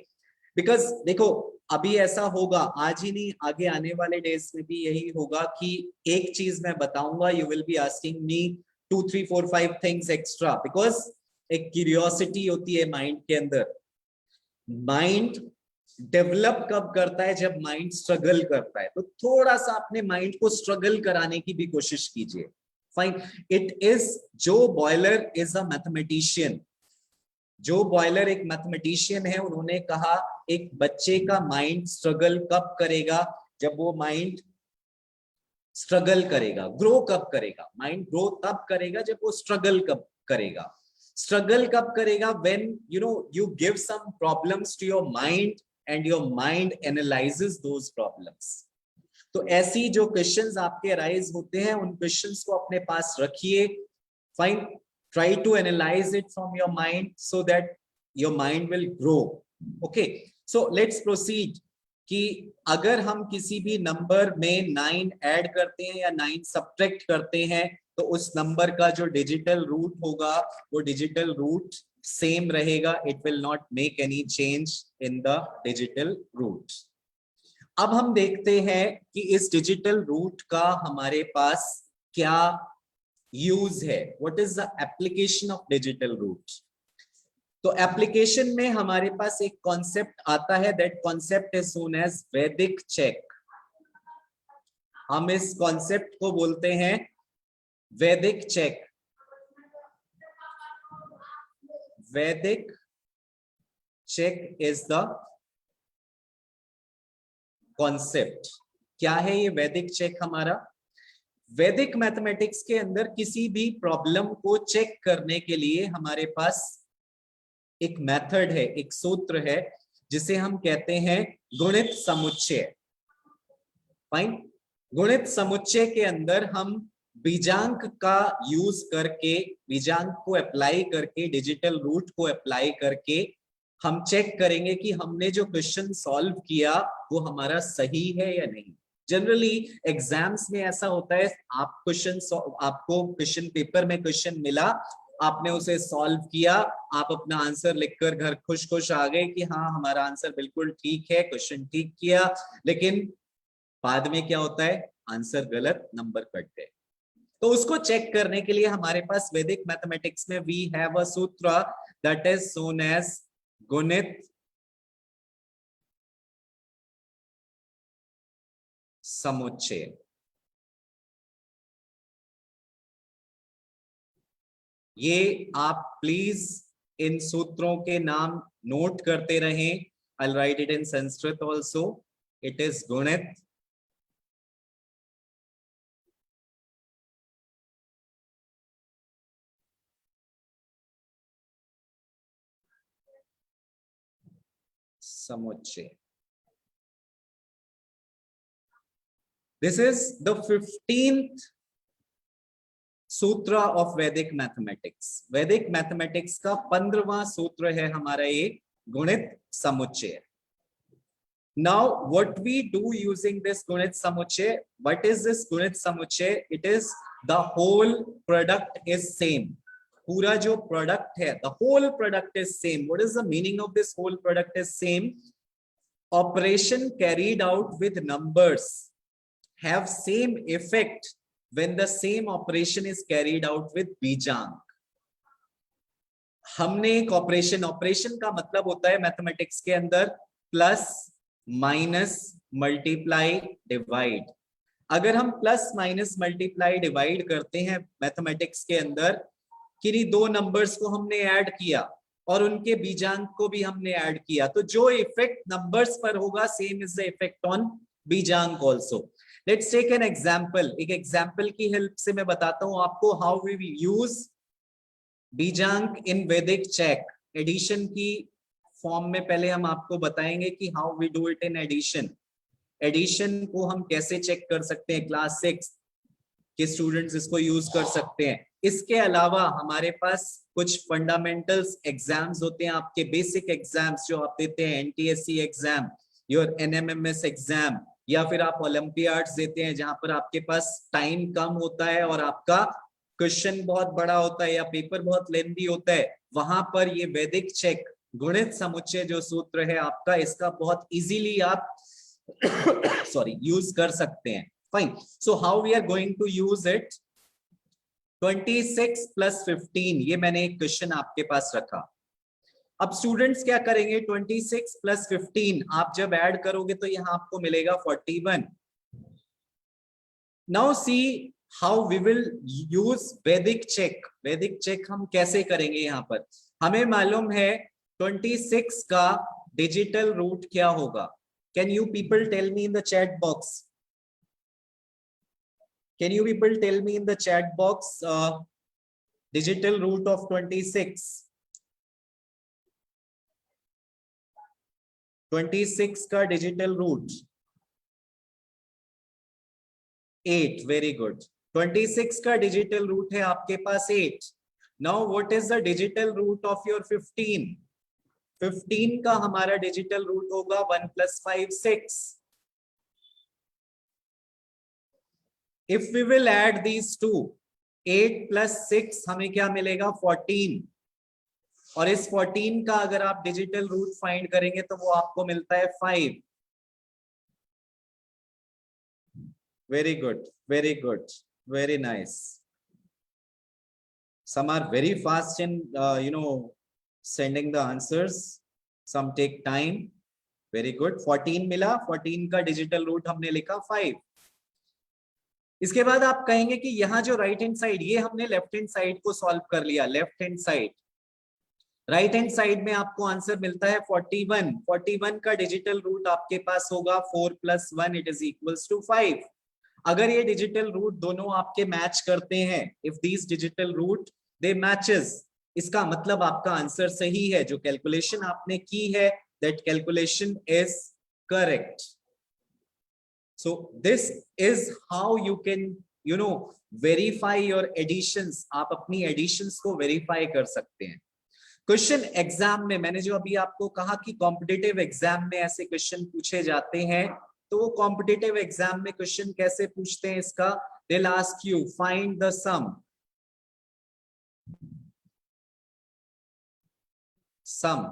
बिकॉज देखो अभी ऐसा होगा, आज ही नहीं आगे आने वाले डेज में भी यही होगा कि एक चीज मैं बताऊंगा, you will be asking me 2 3 4 5 things extra, because एक क्यूरियोसिटी होती है माइंड के अंदर. माइंड डेवलप कब करता है? जब माइंड स्ट्रगल करता है. तो थोड़ा सा अपने माइंड को स्ट्रगल कराने की भी कोशिश कीजिए. फाइन. इट इज जो बॉयलर इज अ मैथमेटिशियन. जो बॉयलर एक मैथमेटिशियन है, उन्होंने कहा एक बच्चे का माइंड स्ट्रगल कब करेगा? जब वो माइंड स्ट्रगल करेगा. ग्रो कब करेगा? माइंड ग्रो तब करेगा जब वो स्ट्रगल कब करेगा. स्ट्रगल कब करेगा? When you give some problems to your mind and your mind analyzes those problems. तो ऐसी जो क्वेश्चंस आपके राइज होते हैं, उन क्वेश्चंस को अपने पास रखिए. Fine. Try to analyze it from your mind so that your mind will grow. Okay, so let's proceed. कि अगर हम किसी भी नंबर में 9 ऐड करते हैं या 9 सब्ट्रैक्ट करते हैं, तो उस नंबर का जो डिजिटल रूट होगा वो डिजिटल रूट सेम रहेगा. It will not make any change in the digital root. अब हम देखते हैं कि इस डिजिटल रूट का हमारे पास क्या यूज है. What is the application of digital root? तो एप्लीकेशन में हमारे पास एक कॉन्सेप्ट आता है, that concept is known as Vedic check. हम इस कॉन्सेप्ट को बोलते हैं वैदिक check. Vedic check is the concept. क्या है ये वैदिक चेक हमारा? वैदिक मैथमेटिक्स के अंदर किसी भी प्रॉब्लम को चेक करने के लिए हमारे पास एक मेथड है, एक सूत्र है, जिसे हम कहते हैं गुणित समुच्चय। फाइन। गुणित समुच्चय के अंदर हम बीजांक का यूज करके, बीजांक को अप्लाई करके, डिजिटल रूट को अप्लाई करके हम चेक करेंगे कि हमने जो क्वेश्चन सॉल्व किया वो हमारा सही है या नहीं। जनरली एग्जाम्स में ऐसा होता है, आपको क्वेश्चन पेपर में क्वेश्चन मिला, आपने उसे सॉल्व किया, आप अपना आंसर लिखकर घर खुश खुश आ गए कि हाँ हमारा आंसर बिल्कुल ठीक है, क्वेश्चन ठीक किया, लेकिन बाद में क्या होता है, आंसर गलत, नंबर कट गए। तो उसको चेक करने के लिए हमारे पास वैदिक मैथमेटिक्स में वी हैव अ सूत्र दैट इज नोन एज गुणित समुच्चय। ये आप प्लीज इन सूत्रों के नाम नोट करते रहें। I'll write it in Sanskrit also. It is गुणित समुच्चय। This is the 15th सूत्र ऑफ वैदिक मैथमेटिक्स। वैदिक मैथमेटिक्स का 15वां सूत्र है हमारा ये गुणित समुच्चय। Now what we do using this gunit samuchay? What is this gunit samuchay? It is the whole product is same. पूरा जो product है, the whole product is same. What is the meaning of this whole product is same? Operation carried out with numbers have same effect when the same operation is carried out with बीजांक। हमने एक operation का मतलब होता है mathematics के अंदर plus minus multiply divide. अगर हम प्लस माइनस मल्टीप्लाई डिवाइड करते हैं मैथमेटिक्स के अंदर, किन्हीं दो नंबर्स को हमने ऐड किया और उनके बीजांक को भी हमने ऐड किया, तो जो इफेक्ट नंबर्स पर होगा same is the effect on beejank also. Let's take an example. एक एग्जाम्पल की हेल्प से मैं बताता हूं आपको how we use beejank in Vedic check. Addition की फॉर्म में पहले हम आपको बताएंगे कि how we do it in addition. Addition को हम कैसे चेक कर सकते हैं, क्लास 6 के स्टूडेंट्स इसको यूज कर सकते हैं। इसके अलावा हमारे पास कुछ फंडामेंटल्स एग्जाम्स होते हैं, आपके बेसिक एग्जाम्स जो आप देते हैं, NTSC exam, your NMIMS exam, या फिर आप ओलंपियाड्स देते हैं जहां पर आपके पास टाइम कम होता है और आपका क्वेश्चन बहुत बड़ा होता है या पेपर बहुत लेंथी होता है। वहां पर ये वैदिक चेक गुणित समुच्चय जो सूत्र है आपका, इसका बहुत इजीली आप सॉरी यूज कर सकते हैं। Fine. So how we are going to use it? 26 plus 15, ये मैंने एक क्वेश्चन आपके पास रखा। अब स्टूडेंट्स क्या करेंगे, 26 प्लस 15 आप जब ऐड करोगे तो यहां आपको मिलेगा 41। Now see how we will use Vedic check. Vedic check हम कैसे करेंगे? यहां पर हमें मालूम है 26 का डिजिटल रूट क्या होगा। Can you people tell me in the chat box? Can you people tell me in the chat box digital root of 26? 26 का डिजिटल रूट 8। Very good. 26 का डिजिटल रूट है आपके पास 8। Now what is the digital root of your 15? 15 का हमारा digital root होगा 1 + 5 6। If we will add these two, 8 + 6 हमें क्या मिलेगा? 14। और इस 14 का अगर आप डिजिटल रूट फाइंड करेंगे तो वो आपको मिलता है 5। Very good, very good, very nice. Some are very fast in sending the answers. Some take time. Very good. 14 मिला. 14 का डिजिटल रूट हमने लिखा 5. इसके बाद आप कहेंगे कि यहाँ जो राइट हैंड साइड, ये हमने लेफ्ट हैंड साइड को सॉल्व कर लिया. Left hand side, right hand side में आपको आंसर मिलता है 41. 41 का डिजिटल रूट आपके पास होगा 4 + 1 इट इज इक्वल्स टू 5. अगर ये डिजिटल रूट दोनों आपके मैच करते हैं, if these digital root they matches, इसका मतलब आपका आंसर सही है. जो कैलकुलेशन आपने की है, that calculation is correct. So this is how you can, verify your additions. आप अपनी additions को verify कर सकते हैं. क्वेश्चन एग्जाम में मैंने जो अभी आपको कहा कि कॉम्पिटिटिव एग्जाम में ऐसे क्वेश्चन पूछे जाते हैं, तो वो कॉम्पिटिटिव एग्जाम में क्वेश्चन कैसे पूछते हैं इसका, they'll ask you find the sum. Sum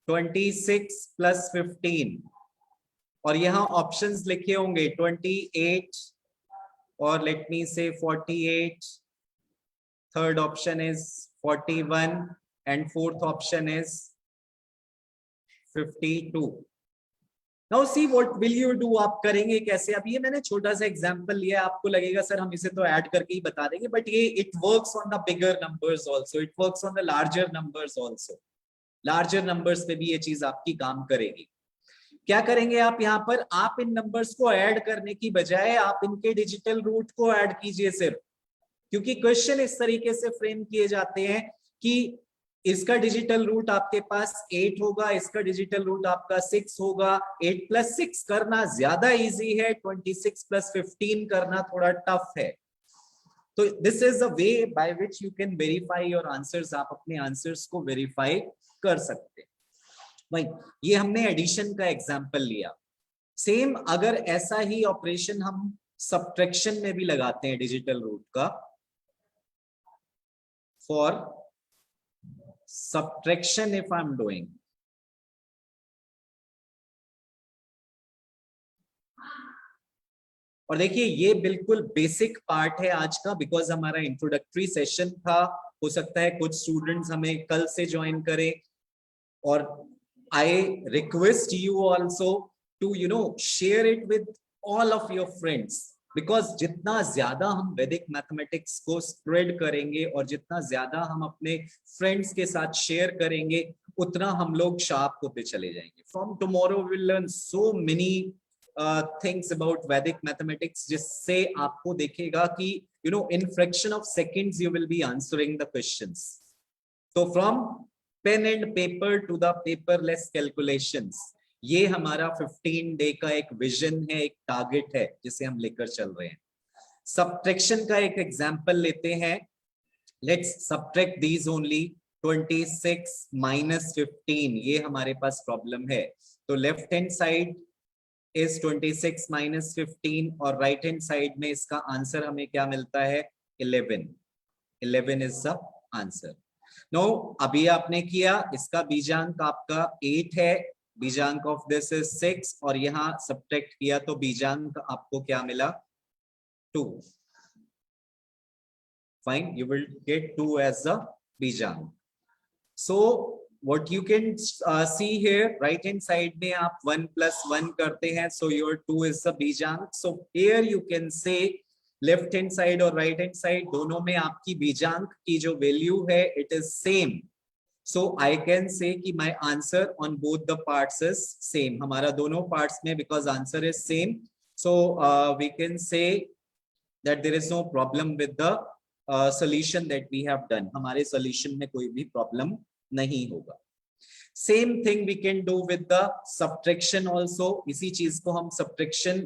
26 + 15 और यहाँ ऑप्शंस लिखे होंगे 28 और लेट मी से 48. Third option is 41 and fourth option is 52. Now see what will you do. आप करेंगे कैसे? अब ये मैंने छोटा सा एग्जांपल लिया, आपको लगेगा सर हम इसे तो ऐड करके ही बता देंगे, बट ये it works on the bigger numbers also, it works on the larger numbers also. Larger numbers पे भी ये चीज आपकी काम करेगी. क्या करेंगे आप यहाँ पर, आप इन नंबर्स को ऐड करने की बजाय आप इनके डिजिटल रूट को ऐड कीजिए सिर्फ, क्योंकि क्वेश्चन इस तरीके से फ्रेम किए जाते हैं कि इसका डिजिटल रूट आपके पास 8 होगा, इसका डिजिटल रूट आपका 6 होगा. 8 + 6 करना ज्यादा इजी है, 26 + 15 करना थोड़ा टफ है. तो this is a way by which you can verify your answers. आप अपने आंसर्स को वेरीफाई कर सकते हैं. भाई ये हमने एडिशन का एग्जांपल लिया. सेम अगर ऐसा ही ऑपरेशन हम सब्ट्रैक्शन में भी लगाते हैं डिजिटल रूट का, for subtraction if I am doing, और देखिए ये बिल्कुल बेसिक पार्ट है आज का, बिकॉज हमारा इंट्रोडक्टरी सेशन था. हो सकता है कुछ स्टूडेंट्स हमें कल से ज्वाइन करें, और I request you also to share it with all of your friends, because जितना ज्यादा हम वैदिक मैथमेटिक्स को स्प्रेड करेंगे और जितना ज्यादा हम अपने फ्रेंड्स के साथ शेयर करेंगे, उतना हम लोग शार्प होते चले जाएंगे. From tomorrow we will learn so many things about Vedic mathematics, जिससे आपको देखेगा कि in fraction of seconds you will be answering the questions. So from pen and paper to the paperless calculations, ये हमारा 15 day का एक vision है, एक टारगेट है जिसे हम लेकर चल रहे हैं. सब्ट्रैक्शन का एक एग्जांपल लेते हैं. Let's subtract these only. 26 - 15, ये हमारे पास प्रॉब्लम है. तो लेफ्ट हैंड साइड इज 26 - 15 और राइट हैंड साइड में इसका आंसर हमें क्या मिलता है, 11. 11 इज द आंसर. नो अभी आपने किया, इसका बीजांक आपका 8 है, बीजांक ऑफ दिस इज 6, और यहां सब्ट्रैक्ट किया तो बीजांक आपको क्या मिला, 2. Fine, you will get 2 as the beejank. So what you can see here, right hand side में आप 1 + 1 करते हैं, so your 2 is the beejank. So here you can say left hand side और राइट हैंड साइड दोनों में आपकी बीजांक की जो वैल्यू है it is same. So I can say कि my answer on both the parts is same. हमारा दोनों पार्ट्स में because answer is same, so we can say that there is no problem with the solution that we have done. हमारे solution में कोई भी problem नहीं होगा. Same thing we can do with the subtraction also. इसी चीज को हम सब्ट्रैक्शन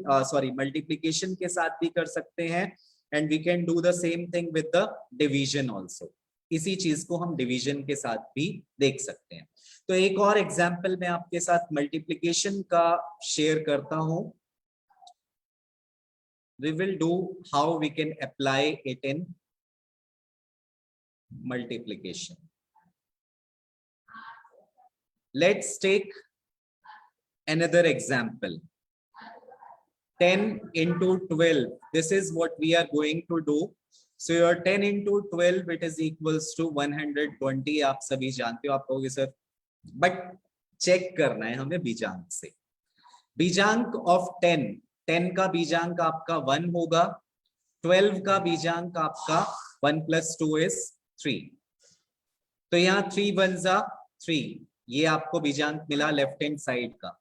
मल्टीप्लीकेशन के साथ भी कर सकते हैं, and we can do the same thing with the division also. इसी चीज को हम डिवीजन के साथ भी देख सकते हैं. तो एक और एग्जाम्पल मैं आपके साथ मल्टीप्लीकेशन का शेयर करता हूं. We will do how we can apply it in multiplication. Let's take another example. 10 × 12. This is what we are going to do. So your 10 into 12 it is equals to 120. आप सभी जानते हो, आप कहोगे sir but check करना है हमें बीजांक से। बीजांक ऑफ 10 का बीजांक आपका 1 होगा, 12 का बीजांक आपका 1 + 2 is 3। तो यहाँ 3 × 1 = 3, ये आपको बीजांक मिला लेफ्ट हैंड साइड का।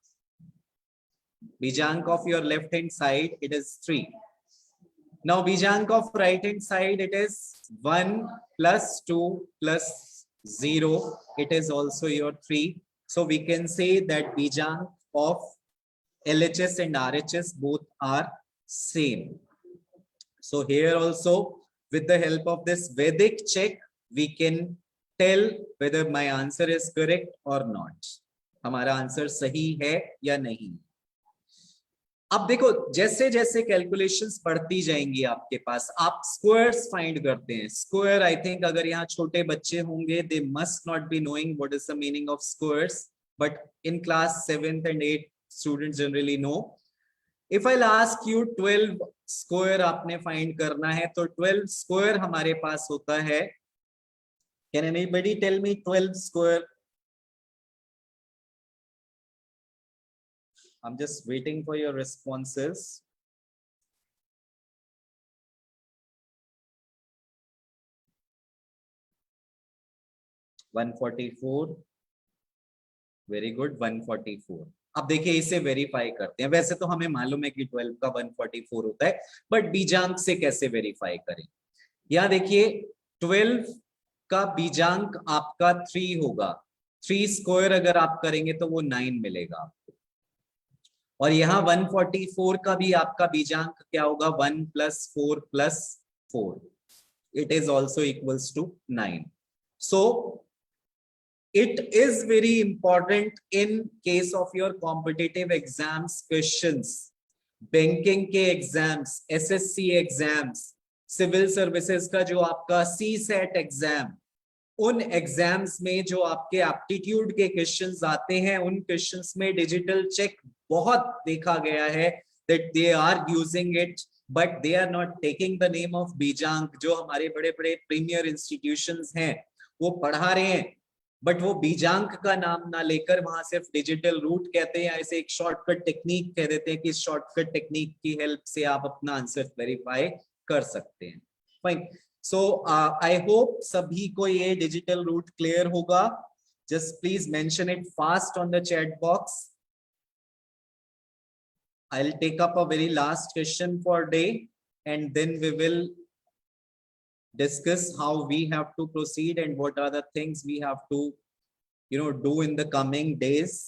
Beejank of your left hand side it is 3। Now beejank of right hand side it is 1 + 2 + 0 it is also your 3। So we can say that बीजांक of LHS and RHS both are same। So here also with the help of this Vedic check we can tell whether my answer is correct or not। हमारा answer सही है या नहीं। अब देखो जैसे जैसे calculations बढ़ती जाएंगी आपके पास, आप स्क्वायर्स फाइंड करते हैं। स्क्वायर आई थिंक अगर यहाँ छोटे बच्चे होंगे they must not be knowing what is the meaning of squares, but in class 7th and 8th students generally know. If I ask you 12 square आपने फाइंड करना है तो 12 स्क्वायर हमारे पास होता है, can anybody tell me 12 square? I'm just waiting for your responses। (144) very good, 144। अब देखिए इसे वेरीफाई करते हैं। वैसे तो हमें मालूम है कि 12 का 144 होता है, बट बीजांक से कैसे वेरीफाई करें? यहां देखिए 12 का बीजांक आपका 3 होगा, 3 स्क्वायर अगर आप करेंगे तो वो 9 मिलेगा आपको। और यहाँ 144 का भी आपका बीजांक क्या होगा? 1 + 4 + 4 it is also equals to 9। So it is very important in case of your competitive exams questions, banking के exams, SSC exams, civil services का जो आपका CSAT एग्जाम, उन एग्जाम्स में जो आपके एप्टीट्यूड के क्वेश्चंस आते हैं उन क्वेश्चंस में डिजिटल चेक बहुत देखा गया है that they are using it but they are not taking the name of बीजांक। जो हमारे बड़े बड़े प्रीमियर इंस्टीट्यूशंस हैं वो पढ़ा रहे हैं बट वो बीजांक का नाम ना लेकर वहां सिर्फ डिजिटल रूट कहते हैं, ऐसे एक शॉर्टकट टेक्निक कह देते हैं कि इस शॉर्टकट टेक्निक की हेल्प से आप अपना आंसर वेरीफाई कर सकते हैं। फाइन। सो आई होप सभी को ये डिजिटल रूट क्लियर होगा। Just please mention it fast on the chat box. I'll take up a very last question for day and then we will discuss how we have to proceed and what are the things we have to do in the coming days।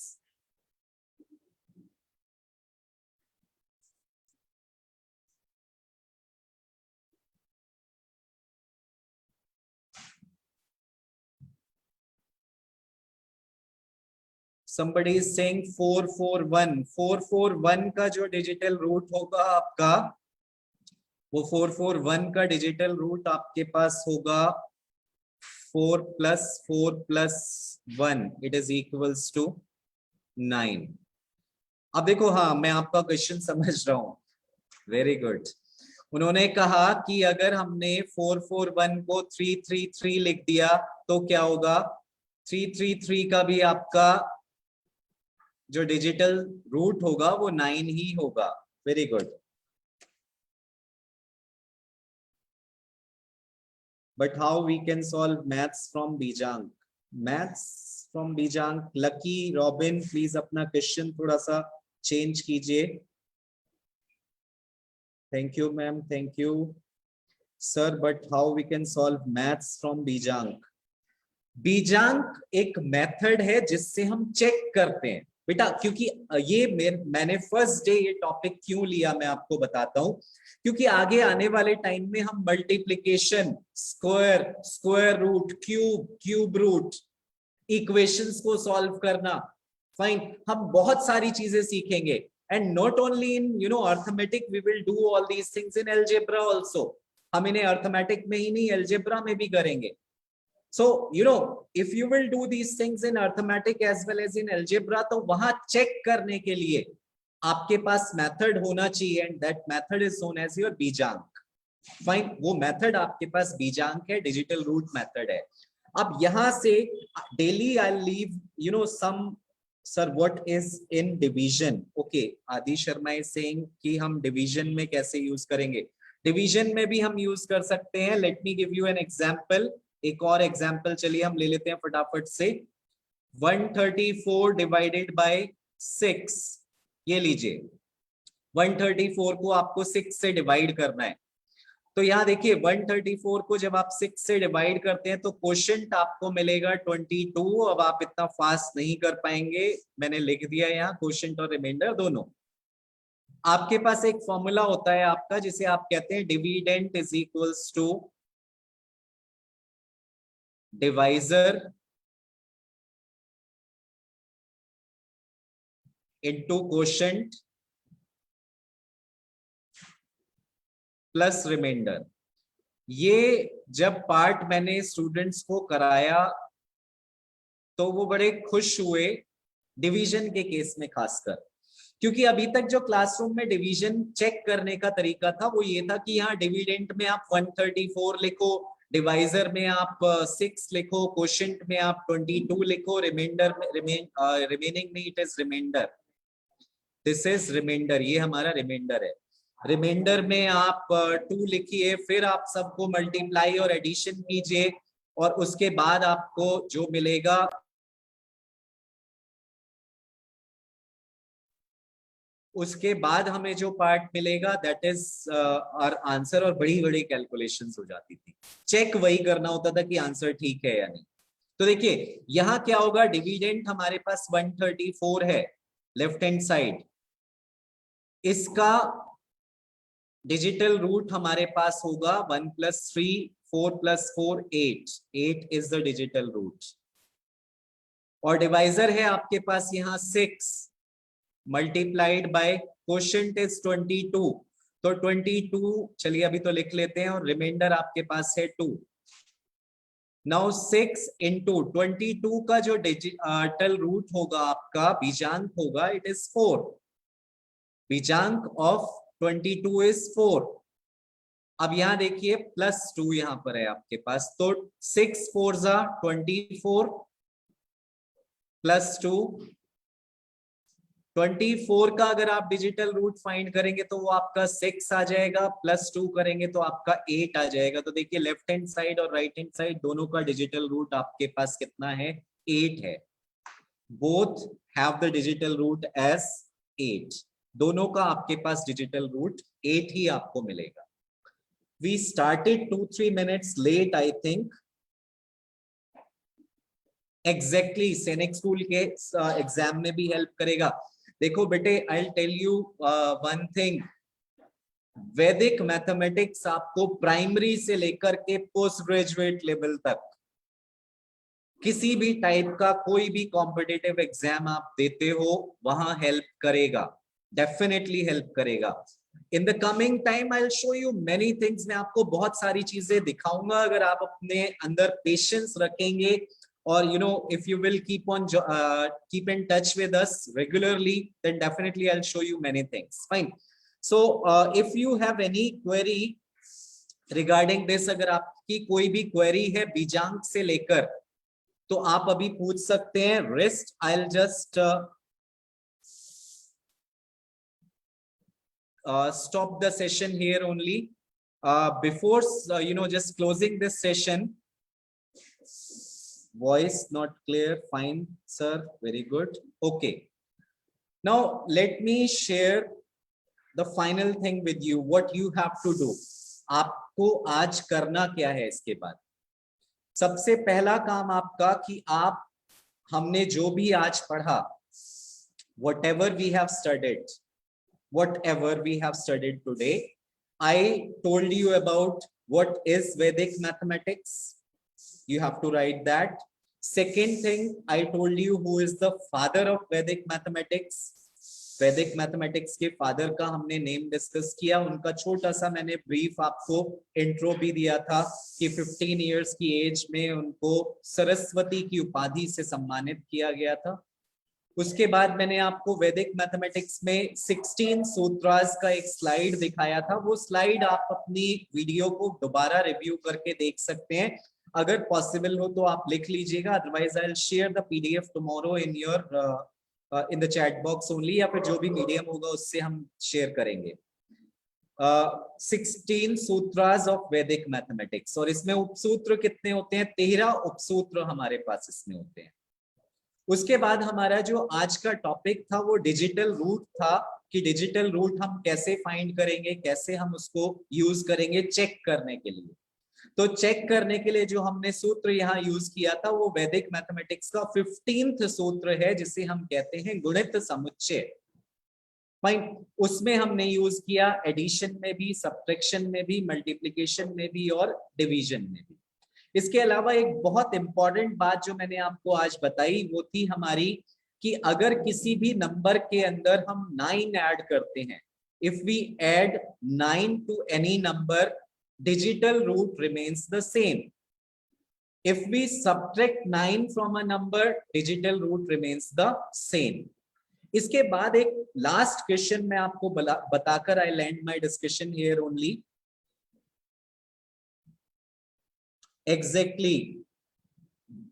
Somebody is saying 441। 441 का जो digital root होगा आपका, वो 441 का digital root आपके पास होगा 4 + 4 + 1 it is equals to 9। अब देखो, हाँ मैं आपका क्वेश्चन समझ रहा हूँ, वेरी गुड। उन्होंने कहा कि अगर हमने 441 को 333 लिख दिया तो क्या होगा? 333 का भी आपका जो डिजिटल रूट होगा वो 9 ही होगा। Very good. But how we can solve maths from beejank? Maths from beejank, Lucky, Robin please अपना क्वेश्चन थोड़ा सा चेंज कीजिए। Thank you ma'am, thank you sir. But how we can solve maths from beejank? बीजांक एक मेथड है जिससे हम चेक करते हैं बेटा, क्योंकि ये मैंने फर्स्ट डे ये टॉपिक क्यों लिया मैं आपको बताता हूं। क्योंकि आगे आने वाले टाइम में हम multiplication, square, square root, cube, cube root, equations को सॉल्व करना, फाइन, हम बहुत सारी चीजें सीखेंगे। And not only in arithmetic, we will do all these things in algebra also. हम इन्हें अर्थमेटिक में ही नहीं अलजेब्रा में भी करेंगे। So if you will do these things in arithmetic as well as in algebra, तो वहां चेक करने के लिए आपके पास मेथड होना चाहिए, and that method is known as your beejank. Fine, वो मेथड आपके पास बीजांक है, डिजिटल रूट मेथड है। अब यहां से daily I leave you know some, sir what is in division? Okay, Adi Sharma is saying कि हम डिवीजन में कैसे यूज करेंगे। डिवीजन में भी हम यूज कर सकते हैं। Let me give you an example, एक और एग्जांपल चलिए हम ले लेते हैं फटाफट से। 134 डिवाइडेड बाय 6, ये लीजिए 134 को आपको 6 से डिवाइड करना है। तो यहाँ देखिए 134 को जब आप 6 से डिवाइड करते हैं तो क्वोशिएंट आपको मिलेगा 22। अब आप इतना फास्ट नहीं कर पाएंगे, मैंने लिख दिया यहाँ क्वोशिएंट और रिमाइंडर दोनों। आपके पास एक फॉर्मूला होता है आपका जिसे आप कहते हैं dividend is equals to divisor into quotient plus remainder. ये जब पार्ट मैंने स्टूडेंट्स को कराया तो वो बड़े खुश हुए, डिवीजन के केस में खासकर, क्योंकि अभी तक जो क्लासरूम में डिवीजन चेक करने का तरीका था वो ये था कि यहाँ डिविडेंट में आप 134 लिखो, डिवाइजर में आप 6 लिखो, क्वोशिएंट में आप 22 लिखो, रिमाइंडर में रिमेनिंग में it is remainder, this is remainder, ये हमारा रिमाइंडर है। रिमाइंडर में आप 2 लिखिए, फिर आप सबको मल्टीप्लाई और एडिशन कीजिए और उसके बाद आपको जो मिलेगा उसके बाद हमें जो पार्ट मिलेगा दैट इज आवर आंसर। और बड़ी बड़ी कैलकुलेशंस हो जाती थी, चेक वही करना होता था कि आंसर ठीक है या नहीं। तो देखिए यहाँ क्या होगा, डिविडेंट हमारे पास 134 है लेफ्ट हैंड साइड, इसका डिजिटल रूट हमारे पास होगा 1 + 3 4 + 4 8, 8 इज द डिजिटल रूट। और डिवाइजर है आपके पास यहाँ 6 मल्टीप्लाइड बाय क्वोशिएंट इज 22, तो 22 चलिए अभी तो लिख लेते हैं, और रिमाइंडर आपके पास है 2। नाउ 6 into 22 का जो डिजिटल रूट होगा आपका बीजांक होगा, it is 4। Beejank of 22 is 4। अब यहां देखिए +2 यहां पर है आपके पास, तो 6 4 24 +2 24 का अगर आप डिजिटल रूट फाइंड करेंगे तो वो आपका 6 आ जाएगा, +2 करेंगे तो आपका 8 आ जाएगा। तो देखिए लेफ्ट हैंड साइड और राइट हैंड साइड दोनों का डिजिटल रूट आपके पास कितना है, 8 है। Both have the digital root as 8, दोनों का आपके पास डिजिटल रूट 8 ही आपको मिलेगा। We started 2-3 minutes late, I think. Exactly, सैनिक स्कूल के एग्जाम में भी हेल्प करेगा। देखो बेटे, I'll tell you one thing. वैदिक मैथमेटिक्स आपको प्राइमरी से लेकर के पोस्ट ग्रेजुएट लेवल तक किसी भी टाइप का कोई भी कॉम्पिटिटिव एग्जाम आप देते हो वहां हेल्प करेगा, डेफिनेटली हेल्प करेगा। In the coming time I will show you many things, मैं आपको बहुत सारी चीजें दिखाऊंगा अगर आप अपने अंदर पेशेंस रखेंगे और you know if you will keep in touch with us regularly then definitely I will show you many things. Fine, so if you have any query regarding this, अगर आपकी कोई भी क्वेरी है बीजांक से लेकर तो आप अभी पूछ सकते हैं। Rest I will just stop the session here only. Before just closing this session. Voice not clear. Fine, sir. Very good. Okay. Now let me share the final thing with you. What you have to do. आपको आज करना क्या है इसके बाद? सबसे पहला काम आपका कि आप हमने जो भी आज पढ़ा, whatever we have studied, whatever we have studied today, I told you about what is Vedic mathematics. You have to write that. Second thing, I told you who is the father of Vedic mathematics. Vedic mathematics के father का हमने name discuss किया, उनका छोटा सा मैंने brief आपको intro भी दिया था कि 15 इयर्स की एज में उनको सरस्वती की उपाधि से सम्मानित किया गया था। उसके बाद मैंने आपको वैदिक मैथमेटिक्स में 16 सूत्रास का एक स्लाइड दिखाया था। वो स्लाइड आप अपनी वीडियो को दोबारा रिव्यू करके देख सकते हैं। अगर पॉसिबल हो तो आप लिख लीजिएगा, otherwise I will share the PDF tomorrow in your in the chat box only, या फिर जो भी मीडियम होगा उससे हम शेयर करेंगे। 16 सूत्रास ऑफ वैदिक मैथमेटिक्स, और इसमें उपसूत्र कितने होते हैं? 13 उपसूत्र हमारे पास इसमें होते हैं। उसके बाद हमारा जो आज का टॉपिक था वो डिजिटल रूट था, कि डिजिटल रूट हम कैसे फाइंड करेंगे, कैसे हम उसको यूज करेंगे चेक करने के लिए। तो चेक करने के लिए जो हमने सूत्र यहाँ यूज किया था वो वैदिक मैथमेटिक्स का 15th सूत्र है, जिसे हम कहते हैं गुणित समुच्चय। फाइन, उसमें हमने यूज किया एडिशन में भी, सब्ट्रैक्शन में भी, मल्टीप्लिकेशन में भी और डिवीजन में भी। इसके अलावा एक बहुत इंपॉर्टेंट बात जो मैंने आपको आज बताई वो थी हमारी, कि अगर किसी भी नंबर के अंदर हम 9 ऐड करते हैं, if we add 9 to any number, digital root remains the same. If we subtract 9 from a number, digital root remains the same. इसके बाद एक लास्ट क्वेश्चन मैं आपको बताकर I land my discussion here only. Exactly,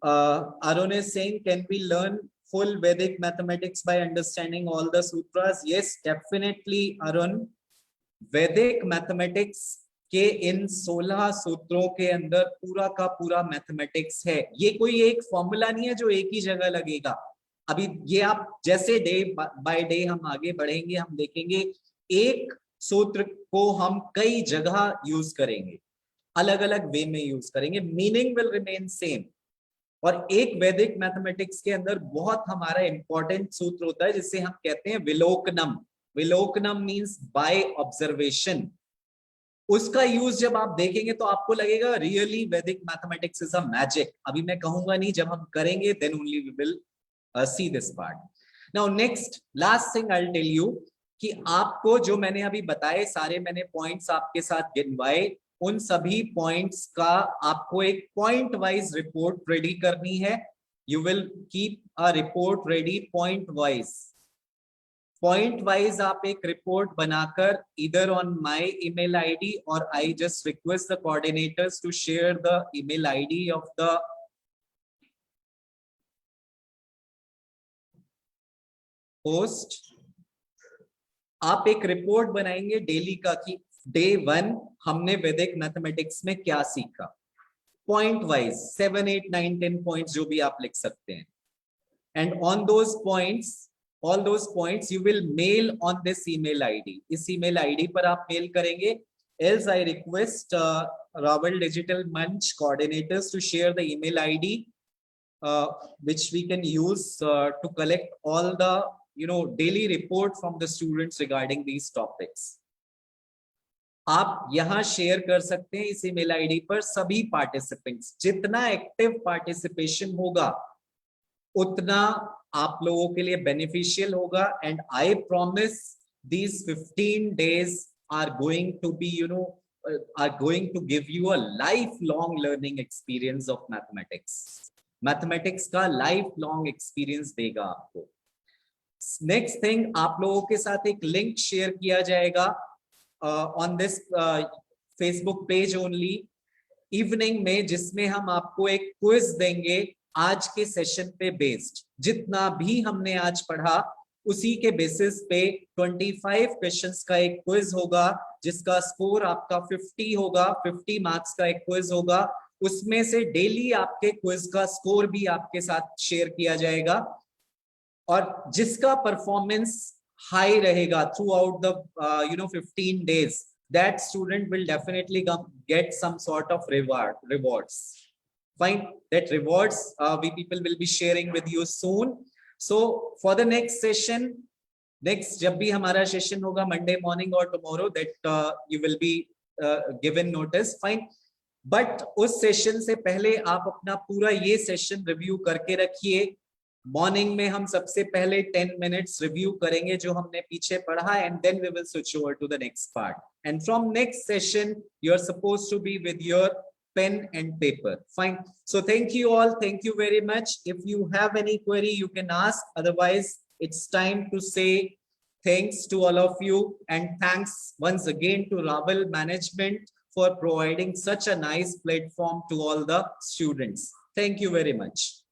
Arun is saying, can we learn full Vedic mathematics by understanding all the sutras? Yes, definitely, Arun. Vedic mathematics के इन 16 सूत्रों के अंदर पूरा का पूरा मैथमेटिक्स है। ये कोई एक फॉर्मूला नहीं है जो एक ही जगह लगेगा। अभी ये आप जैसे डे बाय डे हम आगे बढ़ेंगे, हम देखेंगे एक सूत्र को हम कई जगह यूज करेंगे, अलग अलग वे में यूज करेंगे, मीनिंग विल रिमेन सेम। और एक वैदिक मैथमेटिक्स के अंदर बहुत हमारा इंपॉर्टेंट सूत्र होता है जिसे हम कहते हैं विलोकनम। विलोकनम मीन्स बाय ऑब्जर्वेशन। उसका यूज जब आप देखेंगे तो आपको लगेगा रियली वैदिक मैथमेटिक्स इज अ मैजिक। अभी मैं कहूंगा नहीं, जब हम करेंगे then only we will see this part. Now next last thing I will tell you, कि आपको जो मैंने अभी बताए सारे मैंने पॉइंट्स आपके साथ गिनवाए, उन सभी पॉइंट्स का आपको एक पॉइंट वाइज रिपोर्ट रेडी करनी है। You will keep a report ready point wise. Point wise आप एक रिपोर्ट बनाकर इधर ऑन माय ईमेल आईडी, और I just request the coordinators to share the email ID of the host. आप एक report बनाएंगे डेली का, कि डे 1 हमने वैदिक मैथमेटिक्स में क्या सीखा, पॉइंट वाइज 7, 8, 9, 10 पॉइंट्स जो भी आप लिख सकते हैं। And on those points, all those points you will mail on this email id. इस email id पर आप मेल करेंगे। else I request Raval Digital Munch coordinators to share the email id which we can use to collect all the daily report from the students regarding these topics. आप यहाँ share कर सकते हैं इस email id पर सभी participants। जितना active participation होगा उतना आप लोगों के लिए बेनिफिशियल होगा। And I promise these 15 days are going to be are going to give you a lifelong learning experience of mathematics. Mathematics का लाइफ लॉन्ग एक्सपीरियंस देगा आपको। नेक्स्ट थिंग, आप लोगों के साथ एक लिंक शेयर किया जाएगा on this Facebook page only evening में, जिसमें हम आपको एक क्विज देंगे आज के सेशन पे बेस्ड। जितना भी हमने आज पढ़ा उसी के बेसिस पे 25 क्वेश्चंस का एक क्विज होगा, जिसका स्कोर आपका 50 होगा। 50 मार्क्स का एक क्विज होगा, उसमें से डेली आपके क्विज का स्कोर भी आपके साथ शेयर किया जाएगा। और जिसका परफॉर्मेंस हाई रहेगा through out the 15 days, that student will definitely get some sort of rewards. Fine, that rewards we people will be sharing with you soon. So for the next session, next जब भी हमारा session होगा Monday morning or tomorrow, that you will be given notice. Fine, but उस session से पहले आप अपना पूरा ये सेशन रिव्यू करके रखिए। मॉर्निंग में हम सबसे पहले 10 minutes रिव्यू करेंगे जो हमने पीछे पढ़ा, and then we will switch over to the next part. And from next session you are supposed to be with your pen and paper. Fine. So thank you all. Thank you very much. If you have any query, you can ask. Otherwise, it's time to say thanks to all of you. And thanks once again to Ravel management for providing such a nice platform to all the students. Thank you very much.